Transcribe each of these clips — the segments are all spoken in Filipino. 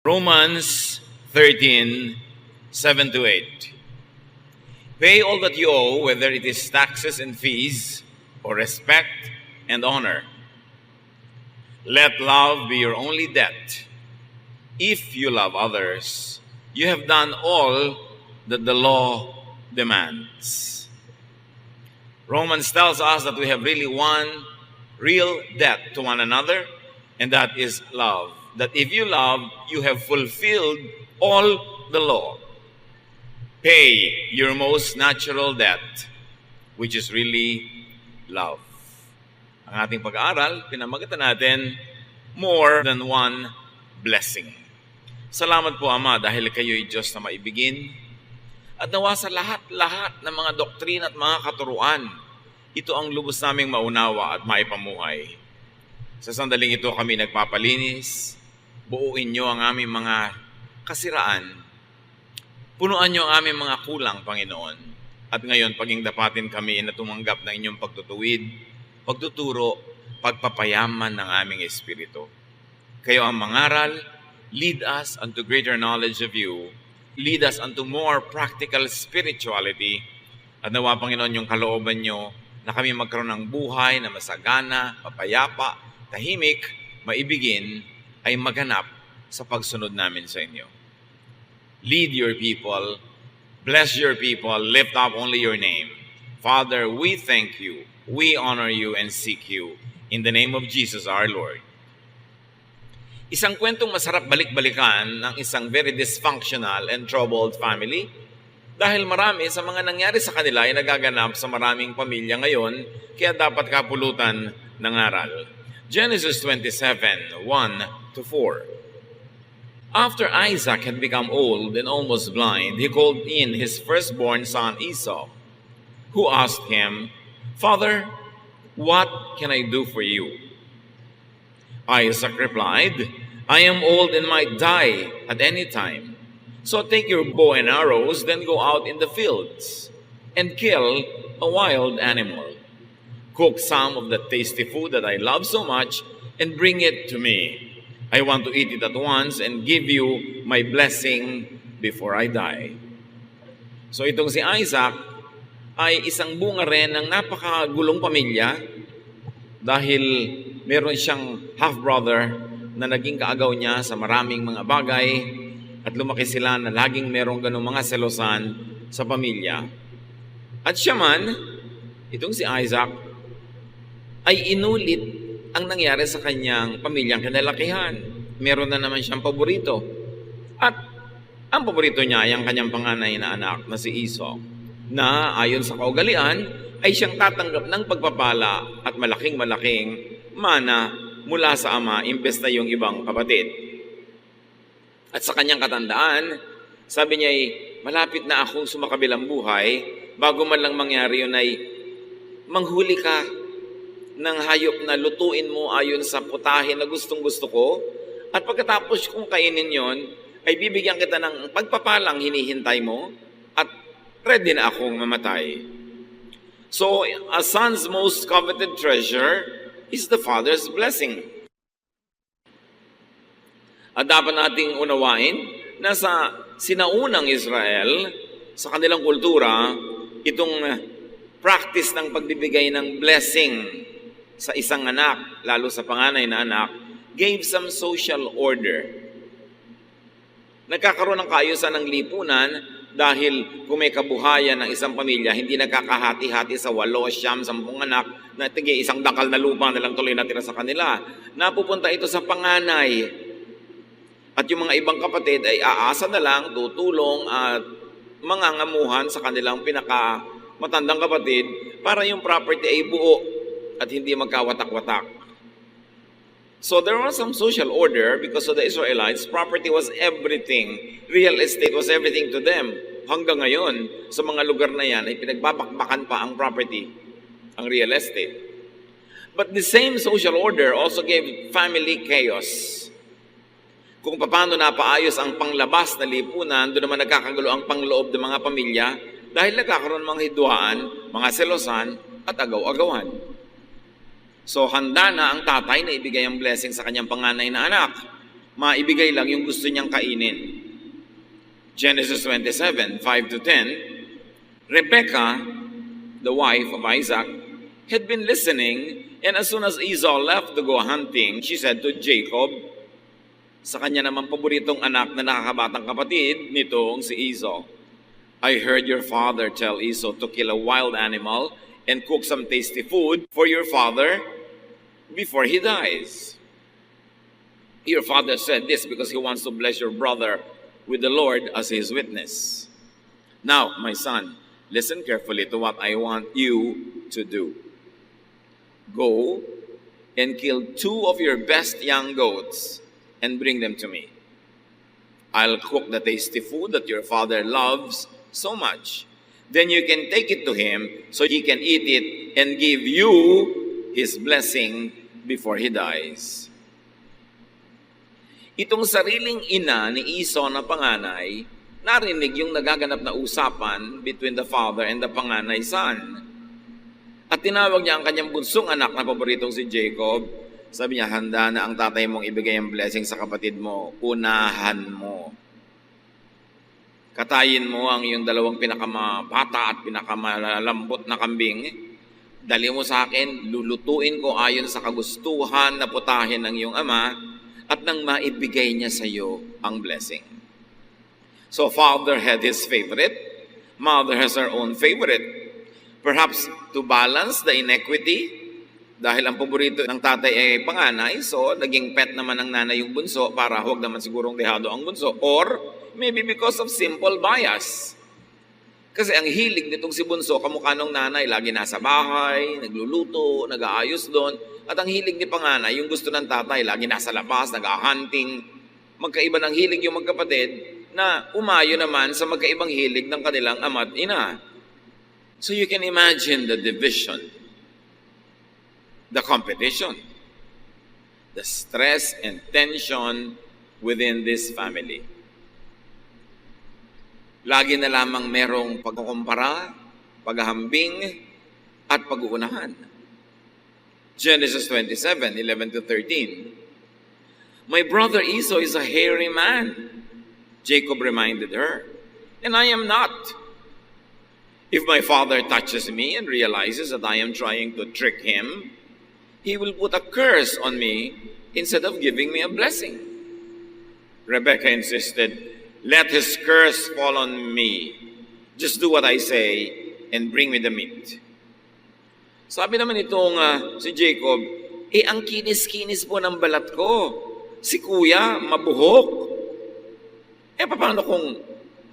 Romans 13:7-8. Pay all that you owe, whether it is taxes and fees, or respect and honor. Let love be your only debt. If you love others, you have done all that the law demands. Romans tells us that we have really one real debt to one another, and that is love. That if you love, you have fulfilled all the law. Pay your most natural debt, which is really love. Ang ating pag-aaral, pinamagatan natin, more than one blessing. Salamat po, Ama, dahil kayo'y Diyos na maibigin. At nawa sa lahat-lahat ng mga doktrina at mga katuruan, ito ang lubos naming maunawa at maipamuhay. Sa sandaling ito kami nagpapalinis. Buuin niyo ang aming mga kasiraan. Punuan niyo ang aming mga kulang, Panginoon. At ngayon, paging dapatin kami na tumanggap ng inyong pagtutuwid, pagtuturo, pagpapayaman ng aming espiritu. Kayo ang mangaral, lead us unto greater knowledge of you, lead us unto more practical spirituality, at nawa, Panginoon, yung kalooban niyo na kami magkaroon ng buhay na masagana, mapayapa, tahimik, maibigin, ay maganap sa pagsunod namin sa inyo. Lead your people, bless your people, lift up only your name. Father, we thank you, we honor you, and seek you. In the name of Jesus our Lord. Isang kwentong masarap balik-balikan ng isang very dysfunctional and troubled family dahil marami sa mga nangyari sa kanila ay nagaganap sa maraming pamilya ngayon, kaya dapat kapulutan ng aral. Genesis 27:1-4. After Isaac had become old and almost blind, he called in his firstborn son Esau, who asked him, "Father, what can I do for you?" Isaac replied, "I am old and might die at any time. So take your bow and arrows, then go out in the fields and kill a wild animal. Cook some of the tasty food that I love so much and bring it to me. I want to eat it at once and give you my blessing before I die." So itong si Isaac ay isang bunga rin ng napakagulong pamilya dahil meron siyang half-brother na naging kaagaw niya sa maraming mga bagay at lumaki sila na laging merong ganong mga selosan sa pamilya. At siya man, itong si Isaac, ay inulit ang nangyari sa kanyang pamilyang kinalakihan. Meron na naman siyang paborito. At ang paborito niya ay ang kanyang panganay na anak na si Esau, na ayon sa kaugalian ay siyang tatanggap ng pagpapala at malaking-malaking mana mula sa ama imbes na yung ibang kapatid. At sa kanyang katandaan, sabi niya ay malapit na akong sumakabilang buhay, bago man lang mangyari yun ay manghuli ka ng hayop na lutuin mo ayon sa putahe na gustong-gusto ko, at pagkatapos kong kainin yon, ay bibigyan kita ng pagpapalang hinihintay mo, at ready na akong mamatay. So, a son's most coveted treasure is the father's blessing. At dapat nating unawain na sa sinaunang Israel, sa kanilang kultura, itong practice ng pagbibigay ng blessing sa isang anak, lalo sa panganay na anak, gave some social order. Nagkakaroon ng kaayusan ng lipunan dahil kung may kabuhayan ng isang pamilya, hindi nagkakahati-hati sa 8, 9, 10 anak na tigay isang dakal na lupa na lang tuloy natira sa kanila. Napupunta ito sa panganay. At yung mga ibang kapatid ay aasa na lang, tutulong at mangangamuhan sa kanilang pinakamatandang kapatid para yung property ay buo at hindi magkawatak-watak. So there was some social order because of the Israelites. Property was everything. Real estate was everything to them. Hanggang ngayon, sa mga lugar na yan, ay pinagbabakbakan pa ang property, ang real estate. But the same social order also gave family chaos. Kung paano napaayos ang panglabas na lipunan, doon naman nagkakagulo ang pangloob ng mga pamilya dahil nagkakaroon ng mga hidwaan, mga selosan, at agaw-agawan. So handa na ang tatay na ibigay ang blessing sa kanyang panganay na anak. maibigay lang yung gusto niyang kainin. Genesis 27, 5-10, Rebekah, the wife of Isaac, had been listening, and as soon as Esau left to go hunting, she said to Jacob, sa kanya naman paboritong anak na nakakabatang kapatid nitong si Esau, I heard your father tell Esau to kill a wild animal and cook some tasty food for your father before he dies. Your father said this because he wants to bless your brother with the Lord as his witness. Now, my son, listen carefully to what I want you to do. Go and kill 2 of your best young goats and bring them to me. I'll cook the tasty food that your father loves so much. Then you can take it to him so he can eat it and give you his blessing before he dies. Itong sariling ina ni Esau na panganay, narinig yung nagaganap na usapan between the father and the panganay son. At tinawag niya ang kanyang bunsong anak na paboritong si Jacob. Sabi niya, handa na ang tatay mong ibigay ang blessing sa kapatid mo. Unahan mo. Katayin mo ang iyong 2 pinakamabata at pinakamalambot na kambing. Dali mo sa akin, lulutuin ko ayon sa kagustuhan na putahin ng iyong ama at nang maibigay niya sa iyo ang blessing. So father had his favorite, mother has her own favorite. Perhaps to balance the inequity, dahil ang paborito ng tatay ay panganay, so naging pet naman ng nanay yung bunso para huwag naman sigurong dehado ang bunso. Or maybe because of simple bias. Kasi ang hilig nitong si bunso, kamukha ng nanay, lagi nasa bahay, nagluluto, nag-aayos doon. At ang hilig ni panganay, yung gusto ng tatay, lagi nasa labas, nag-hunting. Magkaiba ng hilig yung magkapatid na umayo naman sa magkaibang hilig ng kanilang ama at ina. So you can imagine the division, the competition, the stress and tension within this family. Lagi na lamang merong pagkukumpara, paghahambing, at pag-uunahan. Genesis 27, 11-13. My brother Esau is a hairy man, Jacob reminded her, and I am not. If my father touches me and realizes that I am trying to trick him, he will put a curse on me instead of giving me a blessing. Rebekah insisted, let his curse fall on me. Just do what I say and bring me the meat. Sabi naman itong si Jacob, ang kinis-kinis po ng balat ko. Si kuya, mabuhok. Paano kung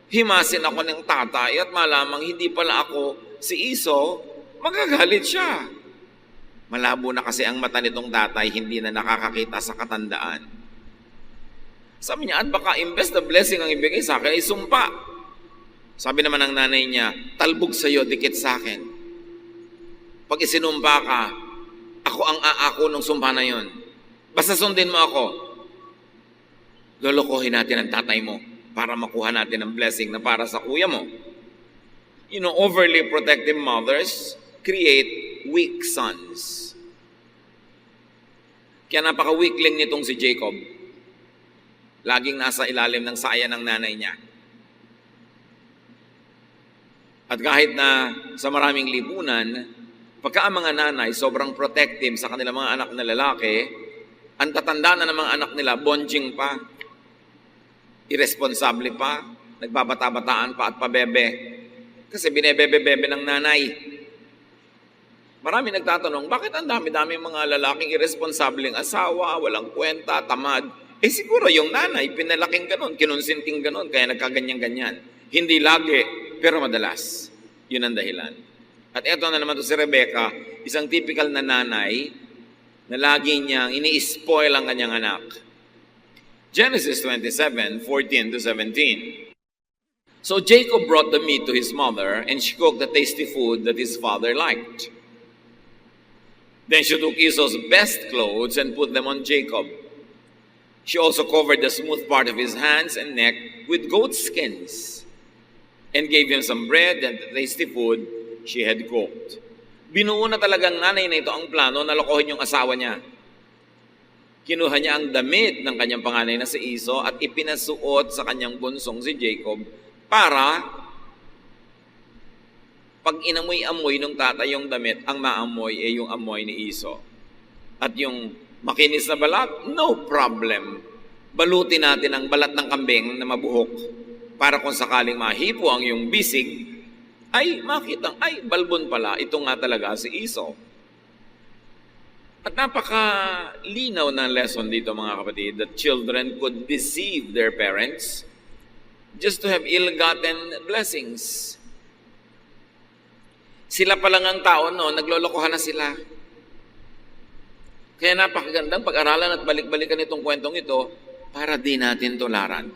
himasin ako ng tatay at malamang hindi pala ako si Esau, magagalit siya. Malabo na kasi ang mata nitong tatay, hindi na nakakakita sa katandaan. Sabi niya, at baka imbes na blessing ang ibigay sa akin, ay sumpa. Sabi naman ng nanay niya, talbog sa'yo, dikit sa akin. Pag isinumpa ka, ako ang aako ng sumpa na yon. Basta sundin mo ako. Lolokohin natin ang tatay mo para makuha natin ang blessing na para sa kuya mo. You know, overly protective mothers create weak sons. Kaya napaka-weakling nitong si Jacob. Laging nasa ilalim ng saya ng nanay niya. At kahit na sa maraming lipunan, pagka ang mga nanay sobrang protective sa kanilang mga anak na lalaki, ang tatanda na ng mga anak nila, bonjing pa, irresponsable pa, nagbabata-bataan pa at pabebe. Kasi binebebe-bebe ng nanay. Marami nagtatanong, bakit ang dami-dami mga lalaking irresponsableng asawa, walang kwenta, tamad? Siguro yung nanay, pinalaking ganon, kinonsinting ganon, kaya nagkaganyan-ganyan. Hindi lagi, pero madalas. Yun ang dahilan. At eto na naman to si Rebekah, isang typical na nanay na lagi niyang ini-spoil ang kanyang anak. Genesis 27, 14-17. So Jacob brought the meat to his mother, and she cooked the tasty food that his father liked. Then she took Esau's best clothes and put them on Jacob. She also covered the smooth part of his hands and neck with goat skins and gave him some bread and the tasty food she had cooked. Binuo na talagang nanay na ito ang plano na lokohin yung asawa niya. Kinuha niya ang damit ng kanyang panganay na si Esau at ipinasuot sa kanyang bunsong si Jacob para pag inamoy-amoy ng tatay yung damit, ang maamoy ay yung amoy ni Esau. At yung makinis na balat, no problem. Balutin natin ang balat ng kambing na mabuhok para kung sakaling mahipo ang yung bisig, ay makita, ay balbon pala, ito nga talaga si Esau. At napakalinaw ng lesson dito mga kapatid, that children could deceive their parents just to have ill-gotten blessings. Sila pa lang ang tao, no? Naglolokohan na sila. Kaya napakagandang pag-aralan at balik-balikan itong kwentong ito para di natin tularan.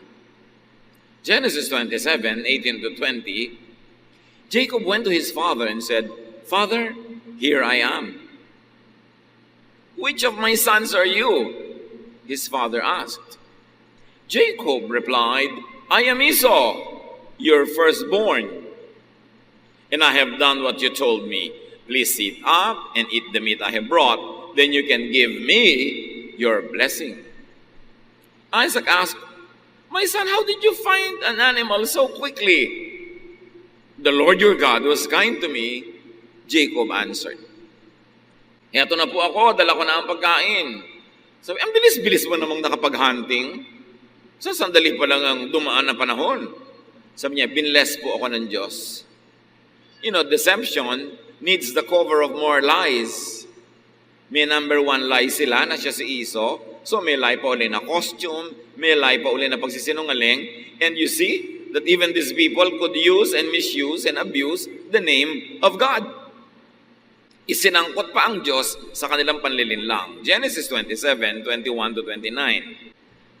Genesis 27, 18 to 20, Jacob went to his father and said, "Father, here I am." "Which of my sons are you?" his father asked. Jacob replied, "I am Esau, your firstborn. And I have done what you told me. Please sit up and eat the meat I have brought. Then you can give me your blessing." Isaac asked, "My son, how did you find an animal so quickly?" "The Lord your God was kind to me," Jacob answered. "Eto na po ako, dala ko na ang pagkain." Sabi, ang bilis-bilis mo namang nakapag-hunting. Sa sandali pa lang ang dumaan na panahon. Sabi niya, binless po ako ng Diyos. You know, deception needs the cover of more lies. May number one lie sila na siya si Esau. So may lie pa uli na costume, may lie pa uli na pagsisinungaling. And you see that even these people could use and misuse and abuse the name of God. Isinangkot pa ang Diyos sa kanilang panlilinlang. Genesis 27, 21 to 29.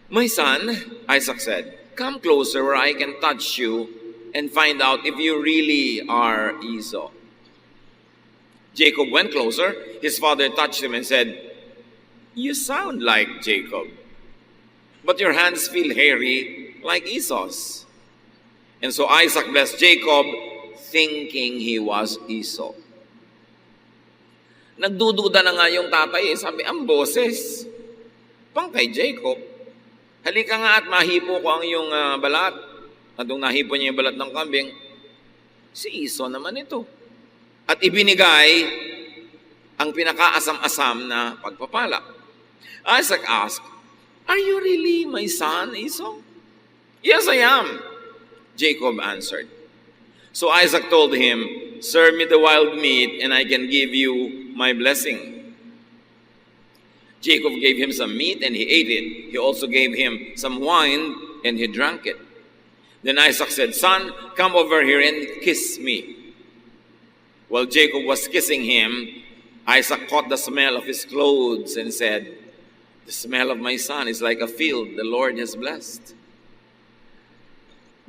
"My son," Isaac said, "come closer where I can touch you and find out if you really are Esau." Jacob went closer. His father touched him and said, "You sound like Jacob, but your hands feel hairy like Esau's." And so Isaac blessed Jacob, thinking he was Esau. Nagdududa na nga yung tatay, sabi, ang boses, pang kay Jacob. "Halika nga at mahipo ko ang iyong balat." At nung nahipo niya yung balat ng kambing, si Esau naman ito. At ibinigay ang pinakaasam-asam na pagpapala. Isaac asked, "Are you really my son, Esau?" "Yes, I am," Jacob answered. So Isaac told him, "Serve me the wild meat, and I can give you my blessing." Jacob gave him some meat, and he ate it. He also gave him some wine, and he drank it. Then Isaac said, "Son, come over here and kiss me." While Jacob was kissing him, Isaac caught the smell of his clothes and said, "The smell of my son is like a field the Lord has blessed."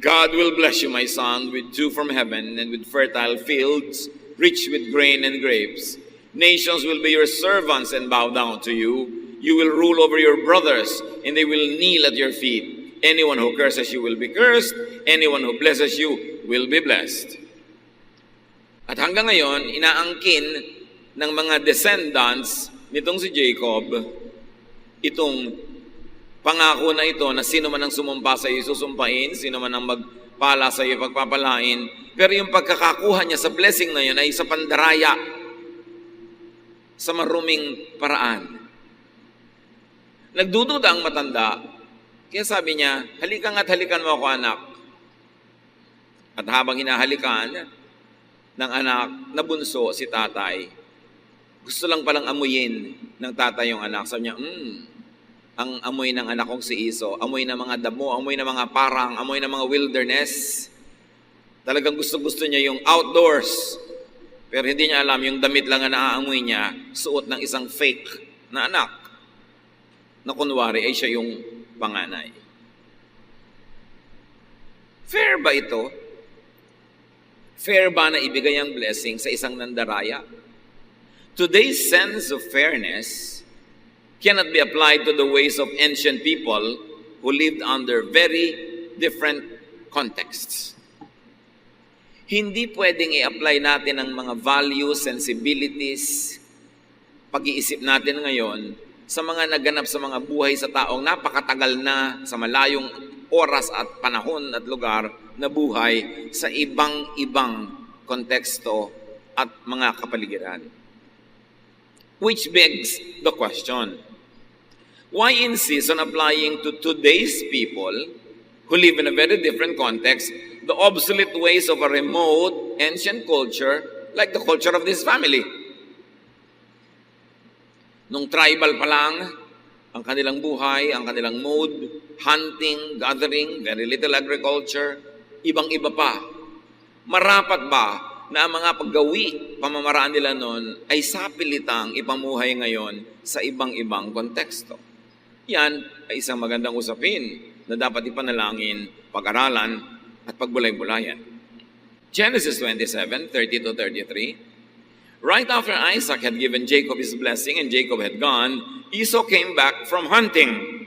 "God will bless you, my son, with dew from heaven and with fertile fields, rich with grain and grapes. Nations will be your servants and bow down to you. You will rule over your brothers, and they will kneel at your feet. Anyone who curses you will be cursed. Anyone who blesses you will be blessed." At hanggang ngayon, inaangkin ng mga descendants nitong si Jacob, itong pangako na ito na sino man ang sumumpa sa iyo susumpain, sino man ang magpala sa iyo pagpapalain. Pero yung pagkakakuha niya sa blessing na yun ay sa pandaraya, sa maruming paraan. Nagdududa ang matanda, kaya sabi niya, "Halika nga't halikan mo ako, anak." At habang hinahalikan ng anak na bunso si tatay, gusto lang palang amuyin ng tatay yung anak. Sabi niya, ang amoy ng anak kong si Esau, amoy ng mga damo, amoy ng mga parang, amoy ng mga wilderness. Talagang gusto-gusto niya yung outdoors. Pero hindi niya alam, yung damit lang na naaamoy niya, suot ng isang fake na anak, na kunwari ay siya yung panganay. Fair ba ito? Fair ba na ibigay ang blessing sa isang nandaraya? Today's sense of fairness cannot be applied to the ways of ancient people who lived under very different contexts. Hindi pwedeng i-apply natin ang mga values, sensibilities, pag-iisip natin ngayon sa mga naganap sa mga buhay sa taong napakatagal na sa malayong oras at panahon at lugar na buhay sa ibang-ibang konteksto at mga kapaligiran. Which begs the question, why insist on applying to today's people who live in a very different context the obsolete ways of a remote, ancient culture like the culture of this family? Nung tribal pa lang, ang kanilang buhay, ang kanilang mode, hunting, gathering, very little agriculture, ibang-iba pa. Marapat ba na ang mga paggawi, pamamaraan nila noon ay sapilitang ipamuhay ngayon sa ibang-ibang konteksto? Yan ay isang magandang usapin na dapat ipanalangin, pag-aralan, at pagbulay-bulayan. Genesis 27:30-33. Right after Isaac had given Jacob his blessing and Jacob had gone, Esau came back from hunting.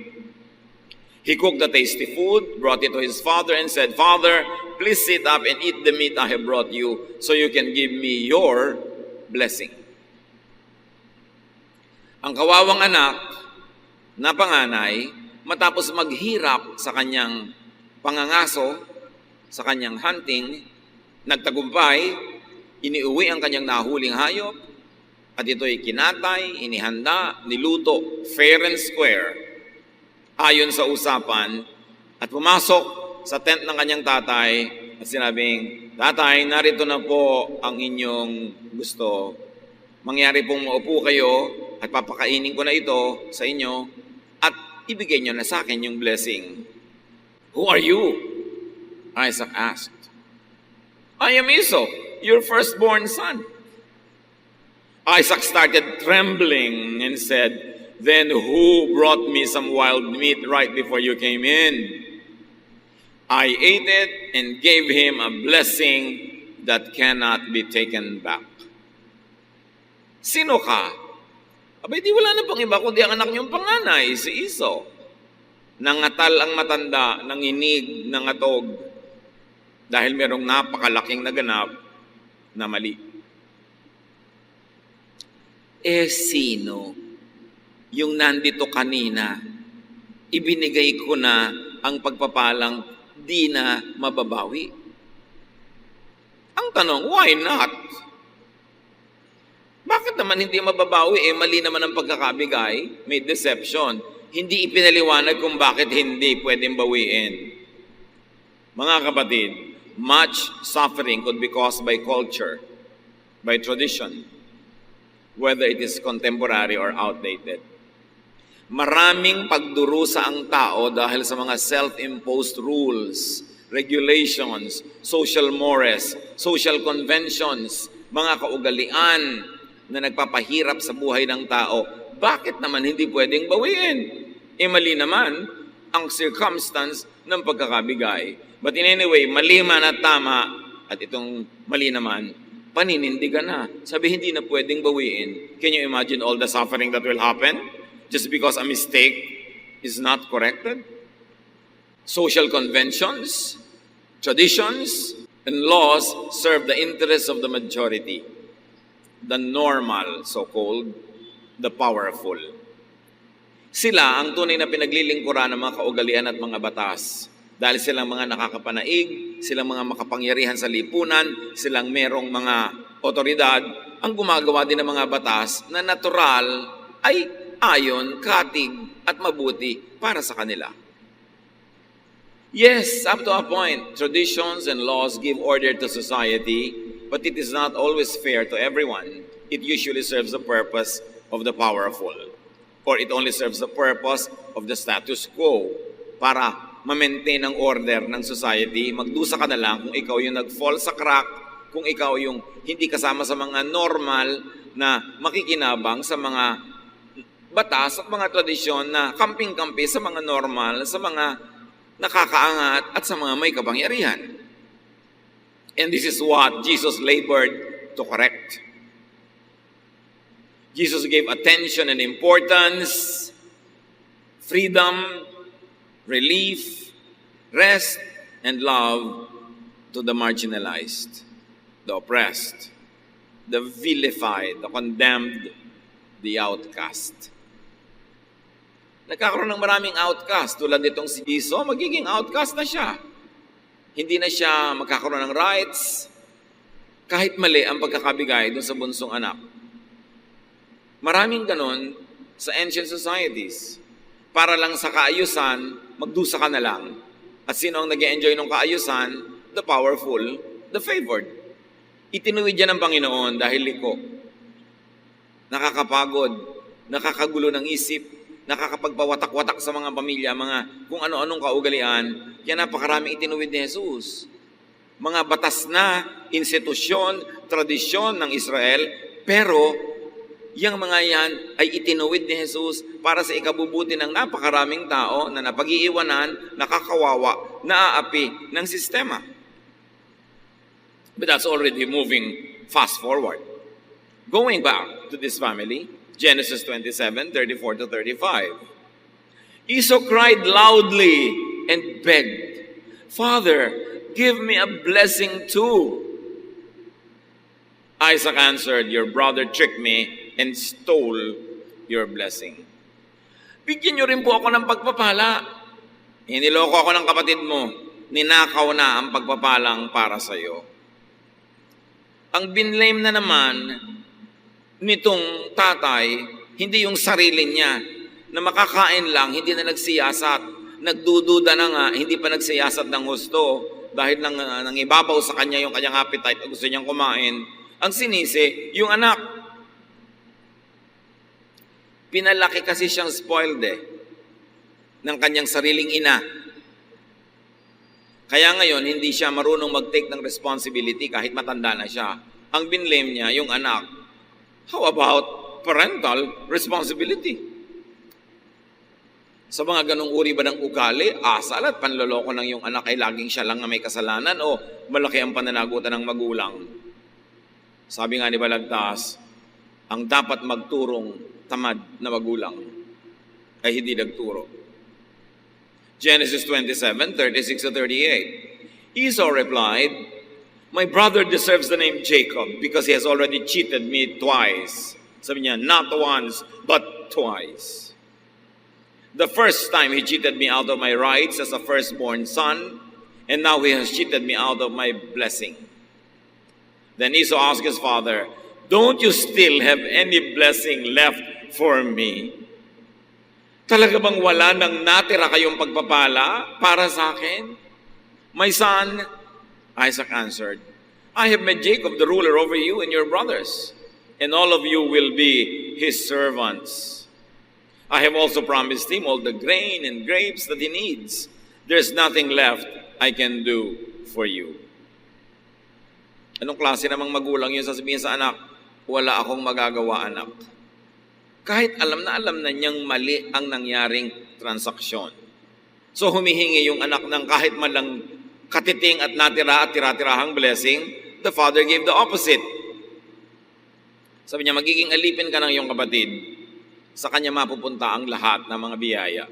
He cooked the tasty food, brought it to his father and said, "Father, please sit up and eat the meat I have brought you so you can give me your blessing." Ang kawawang anak na panganay, matapos maghirap sa kanyang pangangaso, sa kanyang hunting, nagtagumpay, iniuwi ang kanyang nahuling hayop, at ito'y kinatay, inihanda, niluto, fair and square, ayon sa usapan, at pumasok sa tent ng kanyang tatay at sinabing, "Tatay, narito na po ang inyong gusto. Mangyari pong maupo kayo at papakainin ko na ito sa inyo at ibigay nyo na sa akin yung blessing." "Who are you?" Isaac asked. "I am Esau, your firstborn son." Isaac started trembling and said, "Then who brought me some wild meat right before you came in? I ate it and gave him a blessing that cannot be taken back." "Sino ka?" "Abay, di wala na pang iba kundi ang anak niyong panganay, si Esau." Nangatal ang matanda, nanginig, nangatog, dahil merong napakalaking naganap na mali. Sino yung nandito kanina? Ibinigay ko na ang pagpapalang di na mababawi. Ang tanong, why not? Bakit naman hindi mababawi? Mali naman ang pagkakabigay. May deception. Hindi ipinaliwanag kung bakit hindi pwedeng bawiin. Mga kapatid, much suffering could be caused by culture, by tradition, whether it is contemporary or outdated. Maraming pagdurusa ang tao dahil sa mga self-imposed rules, regulations, social mores, social conventions, mga kaugalian na nagpapahirap sa buhay ng tao. Bakit naman hindi pwedeng bawiin? Mali naman ang circumstance ng pagkakabigay. But in any way, mali man at tama, at itong mali naman, paninindigan na. Sabi, hindi na pwedeng bawiin. Can you imagine all the suffering that will happen just because a mistake is not corrected? Social conventions, traditions, and laws serve the interests of the majority, the normal, so-called, the powerful. Sila ang tunay na pinaglilingkuran ng mga kaugalian at mga batas. Dahil silang mga nakakapanaig, silang mga makapangyarihan sa lipunan, silang merong mga otoridad, ang gumagawa din ng mga batas na natural ay ayon, katig at mabuti para sa kanila. Yes, up to a point, traditions and laws give order to society, but it is not always fair to everyone. It usually serves the purpose of the powerful, or it only serves the purpose of the status quo, para ma-maintain ang order ng society. Magdusa ka na lang kung ikaw yung nag-fall sa crack, kung ikaw yung hindi kasama sa mga normal na makikinabang sa mga batas at mga tradisyon na kamping-kampi sa mga normal, sa mga nakakaangat at sa mga may kapangyarihan. And this is what Jesus labored to correct. Jesus gave attention and importance, freedom, relief, rest, and love to the marginalized, the oppressed, the vilified, the condemned, the outcast. Nagkakaroon ng maraming outcast. Tulad nitong si Esau, magiging outcast na siya. Hindi na siya magkakaroon ng rights, kahit mali ang pagkakabigay doon sa bunsong anak. Maraming ganon sa ancient societies. Para lang sa kaayusan, magdusa ka na lang. At sino ang nag-enjoy ng kaayusan? The powerful, the favored. Itinuwid yan ng Panginoon dahil liko. Nakakapagod, nakakagulo ng isip, nakakapagpawatak-watak sa mga pamilya, mga kung ano-anong kaugalian, yan napakaraming itinuwid ni Jesus. Mga batas na, institusyon, tradisyon ng Israel, pero yung mga yan ay itinuwid ni Jesus para sa ikabubuti ng napakaraming tao na napag-iiwanan, nakakawawa, naaapi ng sistema. But that's already moving fast forward. Going back to this family, Genesis 27:34 to 35. Esau cried loudly and begged, "Father, give me a blessing too." Isaac answered, "Your brother tricked me and stole your blessing." Bigyan niyo rin po ako ng pagpapala. Iniloko ako ng kapatid mo. Ninakaw na ang pagpapalang para sa iyo. Ang binlame na naman nitong tatay, hindi yung sarili niya, na makakain lang, hindi na nagsiyasat. Nagdududa na nga, hindi pa nagsiyasat ng husto dahil nang ibabaw sa kanya yung kanyang appetite at gusto niyang kumain. Ang sinisi, yung anak. Pinalaki kasi siyang spoiled ng kanyang sariling ina. Kaya ngayon, hindi siya marunong mag-take ng responsibility kahit matanda na siya. Ang binlame niya, yung anak. How about parental responsibility? Sa mga ganong uri ba ng ugali, asal at panloloko ng yung anak ay laging siya lang na may kasalanan o malaki ang pananagutan ng magulang? Sabi nga ni Balagtas, ang dapat magturong tamad na magulang ay hindi nagturo. Genesis 27:36 to 38. Esau replied, "My brother deserves the name Jacob because he has already cheated me twice." Sabi niya, not once, but twice. The first time he cheated me out of my rights as a firstborn son, and now he has cheated me out of my blessing. Then Esau asked his father, "Don't you still have any blessing left for me?" Talaga bang wala nang natira kayong pagpapala para sa akin? "My son," Isaac answered, "I have made Jacob the ruler over you and your brothers, and all of you will be his servants. I have also promised him all the grain and grapes that he needs. There's nothing left I can do for you." Anong klase namang magulang yun sasabihin sa anak? Wala akong magagawa, anak. Kahit alam na niyang mali ang nangyaring transaksyon. So humihingi yung anak ng kahit man lang katiting at natira at tira-tirahang blessing. The father gave the opposite. Sabi niya, magiging alipin ka ng iyong kapatid. Sa kanya mapupunta ang lahat ng mga biyaya.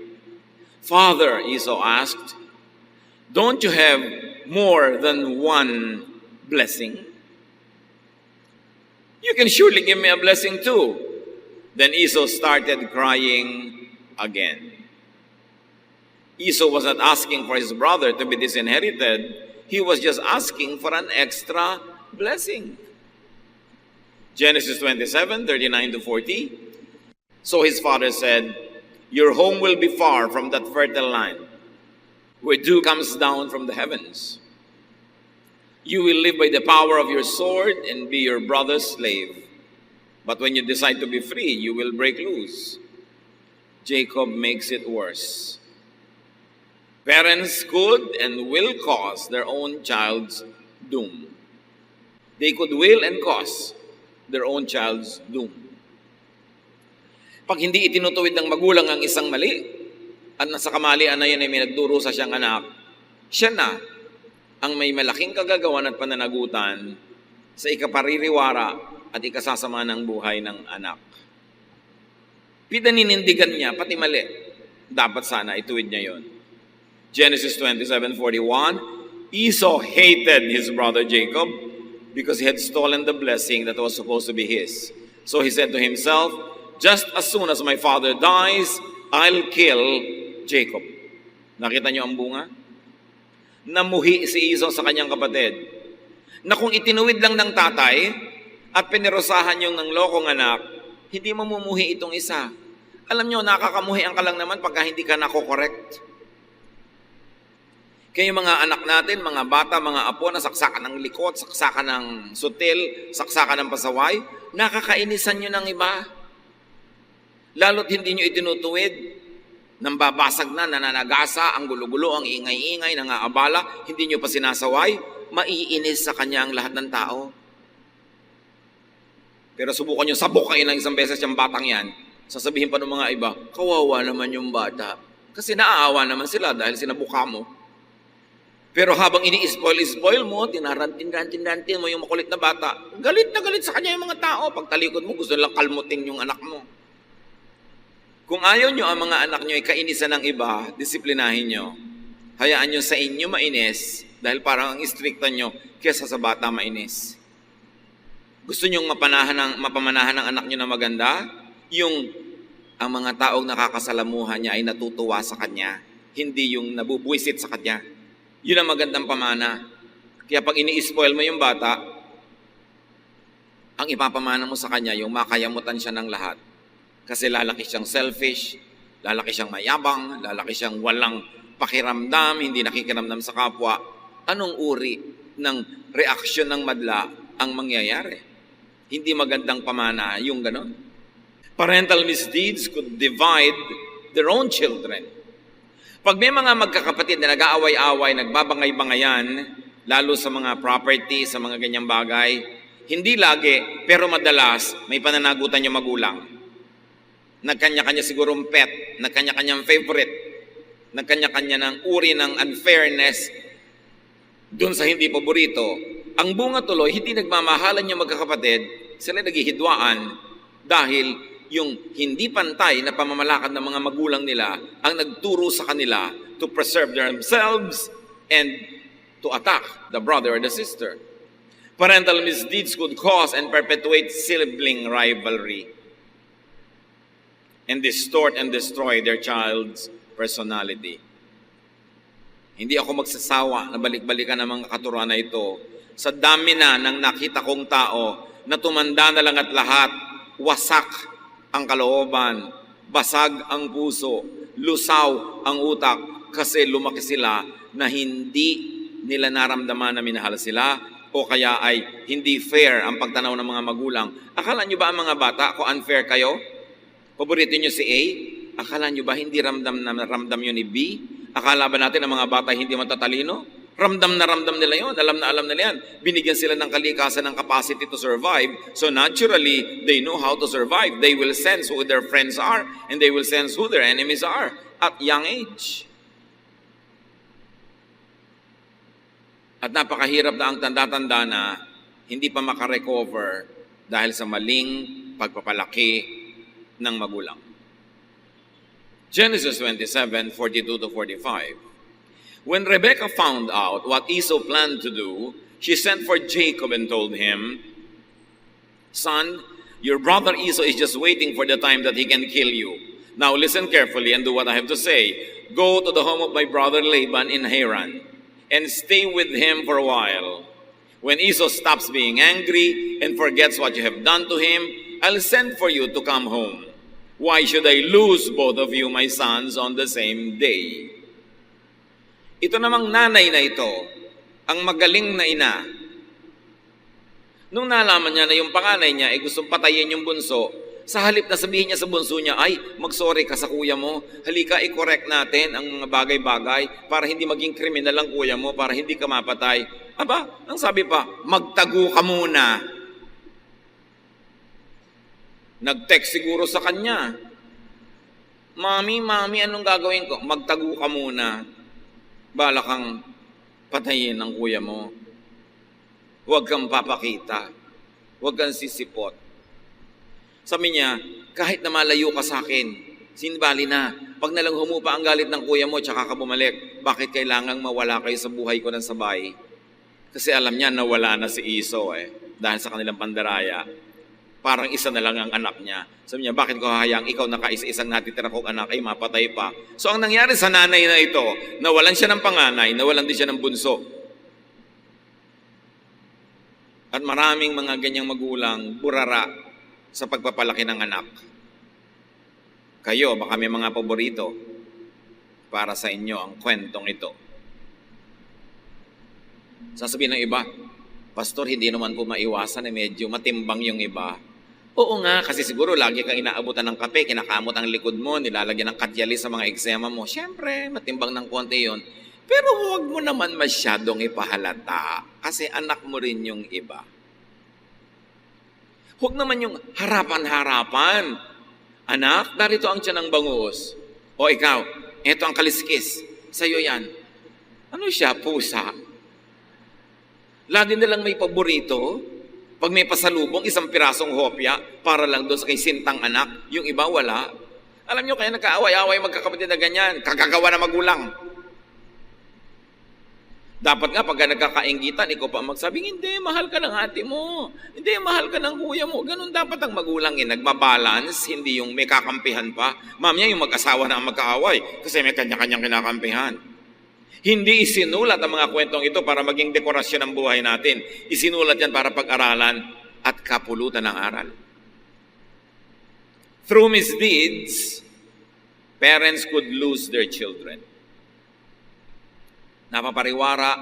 "Father," Esau asked, "don't you have more than one blessing? You can surely give me a blessing too." Then Esau started crying again. Esau was not asking for his brother to be disinherited. He was just asking for an extra blessing. Genesis 27:39 to 40. So his father said, "Your home will be far from that fertile land, where dew comes down from the heavens. You will live by the power of your sword and be your brother's slave. But when you decide to be free, you will break loose." Jacob makes it worse. Parents could and will cause their own child's doom. They could will and cause their own child's doom. Pag hindi itinutuwid ng magulang ang isang mali, at nasa kamalian na yan ay may nagdurusa siyang anak, siya na ang may malaking kagagawan at pananagutan sa ikapaririwara at ikasasama ng buhay ng anak. Pinaninindigan niya, pati mali. Dapat sana ituwid niya yon. Genesis 27:41, Esau hated his brother Jacob because he had stolen the blessing that was supposed to be his. So he said to himself, "Just as soon as my father dies, I'll kill Jacob. Nakita niyo ang bunga? Namuhi si Esau sa kanyang kapatid na kung itinuwid lang ng tatay at pinirosahan yung ng lokong anak, hindi mamumuhi itong isa. Alam niyo, nakakamuhian ka lang naman pagka hindi ka nako-correct. Kaya yung mga anak natin, mga bata, mga apo na saksakan ng likot, saksakan ng sutil, saksakan ng pasaway, nakakainisan nyo ng iba. Lalo't hindi nyo itinutuwid, nang babasag na, nananagasa, ang gulo-gulo, ang ingay-ingay, nangaabala, hindi nyo pa sinasaway, maiinis sa kanya ang lahat ng tao. Pero subukan nyo, sabok kayo ng isang beses yung batang yan, sasabihin pa ng mga iba, kawawa naman yung bata. Kasi naaawa naman sila dahil sinabuka mo. Pero habang ini-spoil mo, tinarantin mo yung makulit na bata, galit na galit sa kanya yung mga tao. Pag talikod mo, gusto nilang kalmutin yung anak mo. Kung ayaw nyo ang mga anak nyo ay kainisan ng iba, disiplinahin nyo. Hayaan nyo sa inyo mainis dahil parang ang istrikta nyo kesa sa bata mainis. Gusto nyo mapamanahan ng anak nyo na maganda? Yung ang mga taong nakakasalamuhan niya ay natutuwa sa kanya, hindi yung nabubuisit sa kanya. Yun ang magandang pamana. Kaya pag ini-spoil mo yung bata, ang ipapamana mo sa kanya, yung makayamutan siya ng lahat. Kasi lalaki siyang selfish, lalaki siyang mayabang, lalaki siyang walang pakiramdam, hindi nakikiramdam sa kapwa. Anong uri ng reaksyon ng madla ang mangyayari? Hindi magandang pamana yung ganon. Parental misdeeds could divide their own children. Pag may mga magkakapatid na nag-aaway-away, nagbabangay-bangayan, lalo sa mga property, sa mga ganyang bagay, hindi lagi, pero madalas, may pananagutan yung magulang. Nagkanya-kanya sigurong pet, nagkanya-kanyang favorite, nagkanya-kanya ng uri ng unfairness dun sa hindi paborito. Ang bunga tuloy, hindi nagmamahalan yung magkakapatid, sila naghihidwaan dahil yung hindi pantay na pamamalakad ng mga magulang nila ang nagturo sa kanila to preserve themselves and to attack the brother or the sister. Parental misdeeds could cause and perpetuate sibling rivalry and distort and destroy their child's personality. Hindi ako magsasawa na balik-balikan ng mga katuruan na ito. Sa dami na ng nakita kong tao na tumanda na lang at lahat, wasak ang kalooban, basag ang puso, lusaw ang utak kasi lumaki sila na hindi nila naramdaman na minahal sila o kaya ay hindi fair ang pagtanaw ng mga magulang. Akala nyo ba ang mga bata, kung unfair kayo? Paborito nyo si A? Akala nyo ba hindi ramdam yun ni B? Akala ba natin ang mga bata hindi matatalino? Ramdam na ramdam nila yun, alam na alam nila yan. Binigyan sila ng kalikasan ng capacity to survive. So naturally, they know how to survive. They will sense who their friends are and they will sense who their enemies are at young age. At napakahirap na ang tanda-tanda na hindi pa makarecover dahil sa maling pagpapalaki ng magulang. Genesis 27:42-45. When Rebekah found out what Esau planned to do, she sent for Jacob and told him, "Son, your brother Esau is just waiting for the time that he can kill you. Now listen carefully and do what I have to say. Go to the home of my brother Laban in Haran and stay with him for a while. When Esau stops being angry and forgets what you have done to him, I'll send for you to come home. Why should I lose both of you, my sons, on the same day?" Ito namang nanay na ito, ang magaling na ina. Nung nalaman niya na yung panganay niya ay gustong patayin yung bunso, sa halip na sabihin niya sa bunso niya, ay, mag-sorry ka sa kuya mo, halika i-correct natin ang mga bagay-bagay para hindi maging kriminal ang kuya mo, para hindi ka mapatay. Aba, ang sabi pa, magtago ka muna. Nag-text siguro sa kanya, Mami, anong gagawin ko? Magtago ka muna. Bala kang patayin ng kuya mo. Huwag kang papakita. Huwag kang sisipot. Sabi niya, kahit na malayo ka sa akin, sinbali na. Pag nalang humupa ang galit ng kuya mo, tsaka ka bumalik, bakit kailangang mawala kayo sa buhay ko ng sabay? Kasi alam niya, nawala na si Esau dahil sa kanilang pandaraya. parang isa na lang ang anak niya. Sabi niya, bakit ko hahayang ikaw nakaisa-isang natitira kong anak ay mapatay pa? So ang nangyari sa nanay na ito, nawalan siya ng panganay, nawalan din siya ng bunso. At maraming mga ganyang magulang burara sa pagpapalaki ng anak. Kayo, baka may mga paborito para sa inyo ang kwentong ito. Sasabihin ng iba, Pastor, hindi naman po maiwasan na medyo matimbang yung iba. Oo nga, kasi siguro lagi kang inaabutan ng kape, kinakamot ang likod mo, nilalagyan ng katyalis sa mga eksema mo. Siyempre, matimbang ng konti yun. Pero huwag mo naman masyadong ipahalata kasi anak mo rin yung iba. Huwag naman yung harapan-harapan. Anak, narito ang tiyan ng bangus. O ikaw, eto ang kaliskis. Sa'yo yan. Ano siya? Pusa. Lagi nilang may paborito. Pag may pasalubong, isang pirasong hopya para lang doon sa kay sintang anak. Yung iba, wala. Alam nyo, kaya nagkaaway-away magkakapatid na ganyan. Kakagawa na magulang. Dapat nga, pagka nagkakainggitan, ikaw pa magsabing, hindi, mahal ka ng ate mo. Hindi, mahal ka ng kuya mo. Ganun dapat ang magulang nagbabalance, hindi yung may kakampihan pa. Mamaya yung mag-asawa na ang magkaaway kasi may kanya-kanyang kinakampihan. Hindi isinulat ang mga kwentong ito para maging dekorasyon ng buhay natin. Isinulat yan para pag-aralan at kapulutan ng aral. Through misdeeds, parents could lose their children. Napapariwara,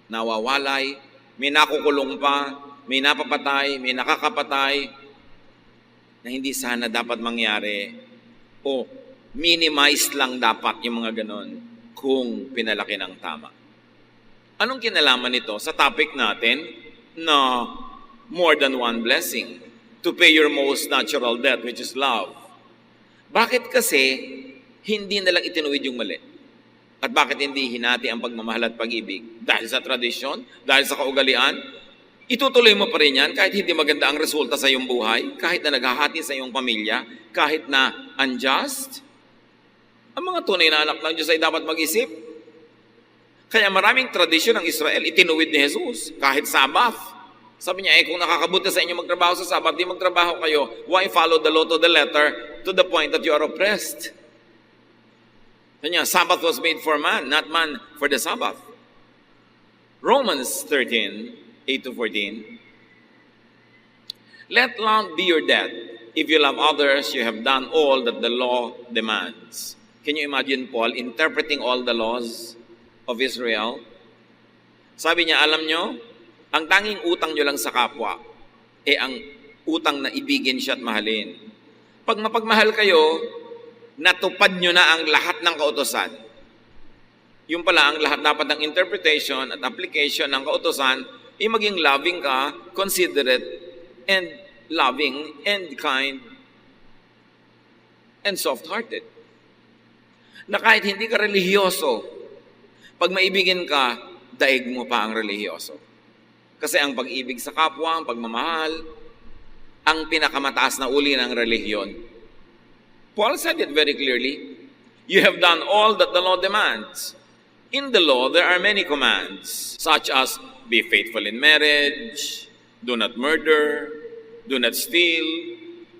nawawalay, may nakukulong pa, may napapatay, may nakakapatay, na hindi sana dapat mangyari o minimized lang dapat yung mga ganon kung pinalaki ng tama. Anong kinalaman nito sa topic natin na more than one blessing to pay your most natural debt, which is love? Bakit kasi hindi nalang itinuwid yung mali? At bakit hindi hinati ang pagmamahal at pag-ibig? Dahil sa tradisyon? Dahil sa kaugalian? Itutuloy mo pa rin yan kahit hindi maganda ang resulta sa iyong buhay, kahit na naghahati sa iyong pamilya, kahit na unjust? Ang mga tunay na anak ng Diyos ay dapat mag-isip. Kaya maraming tradisyon ng Israel, itinuwid ni Jesus, kahit Sabbath. Sabi niya, kung nakakabuti sa inyo magtrabaho sa Sabbath, di magtrabaho kayo. Why follow the law to the letter to the point that you are oppressed? Sabi niya, Sabbath was made for man, not man for the Sabbath. Romans 13:8-14. Let love be your debt. If you love others, you have done all that the law demands. Can you imagine Paul interpreting all the laws of Israel? Sabi niya, alam nyo, ang tanging utang nyo lang sa kapwa, ang utang na ibigin siya at mahalin. Pag mapagmahal kayo, natupad nyo na ang lahat ng kautusan. Yung pala, ang lahat dapat ng interpretation at application ng kautusan, maging loving ka, considerate, and loving, and kind, and soft-hearted. Na kahit hindi ka relihiyoso, pag maibigin ka, daig mo pa ang relihiyoso. Kasi ang pag-ibig sa kapwa, ang pagmamahal, ang pinakamataas na uri ng relihiyon. Paul said it very clearly. You have done all that the law demands. In the law, there are many commands, such as be faithful in marriage, do not murder, do not steal,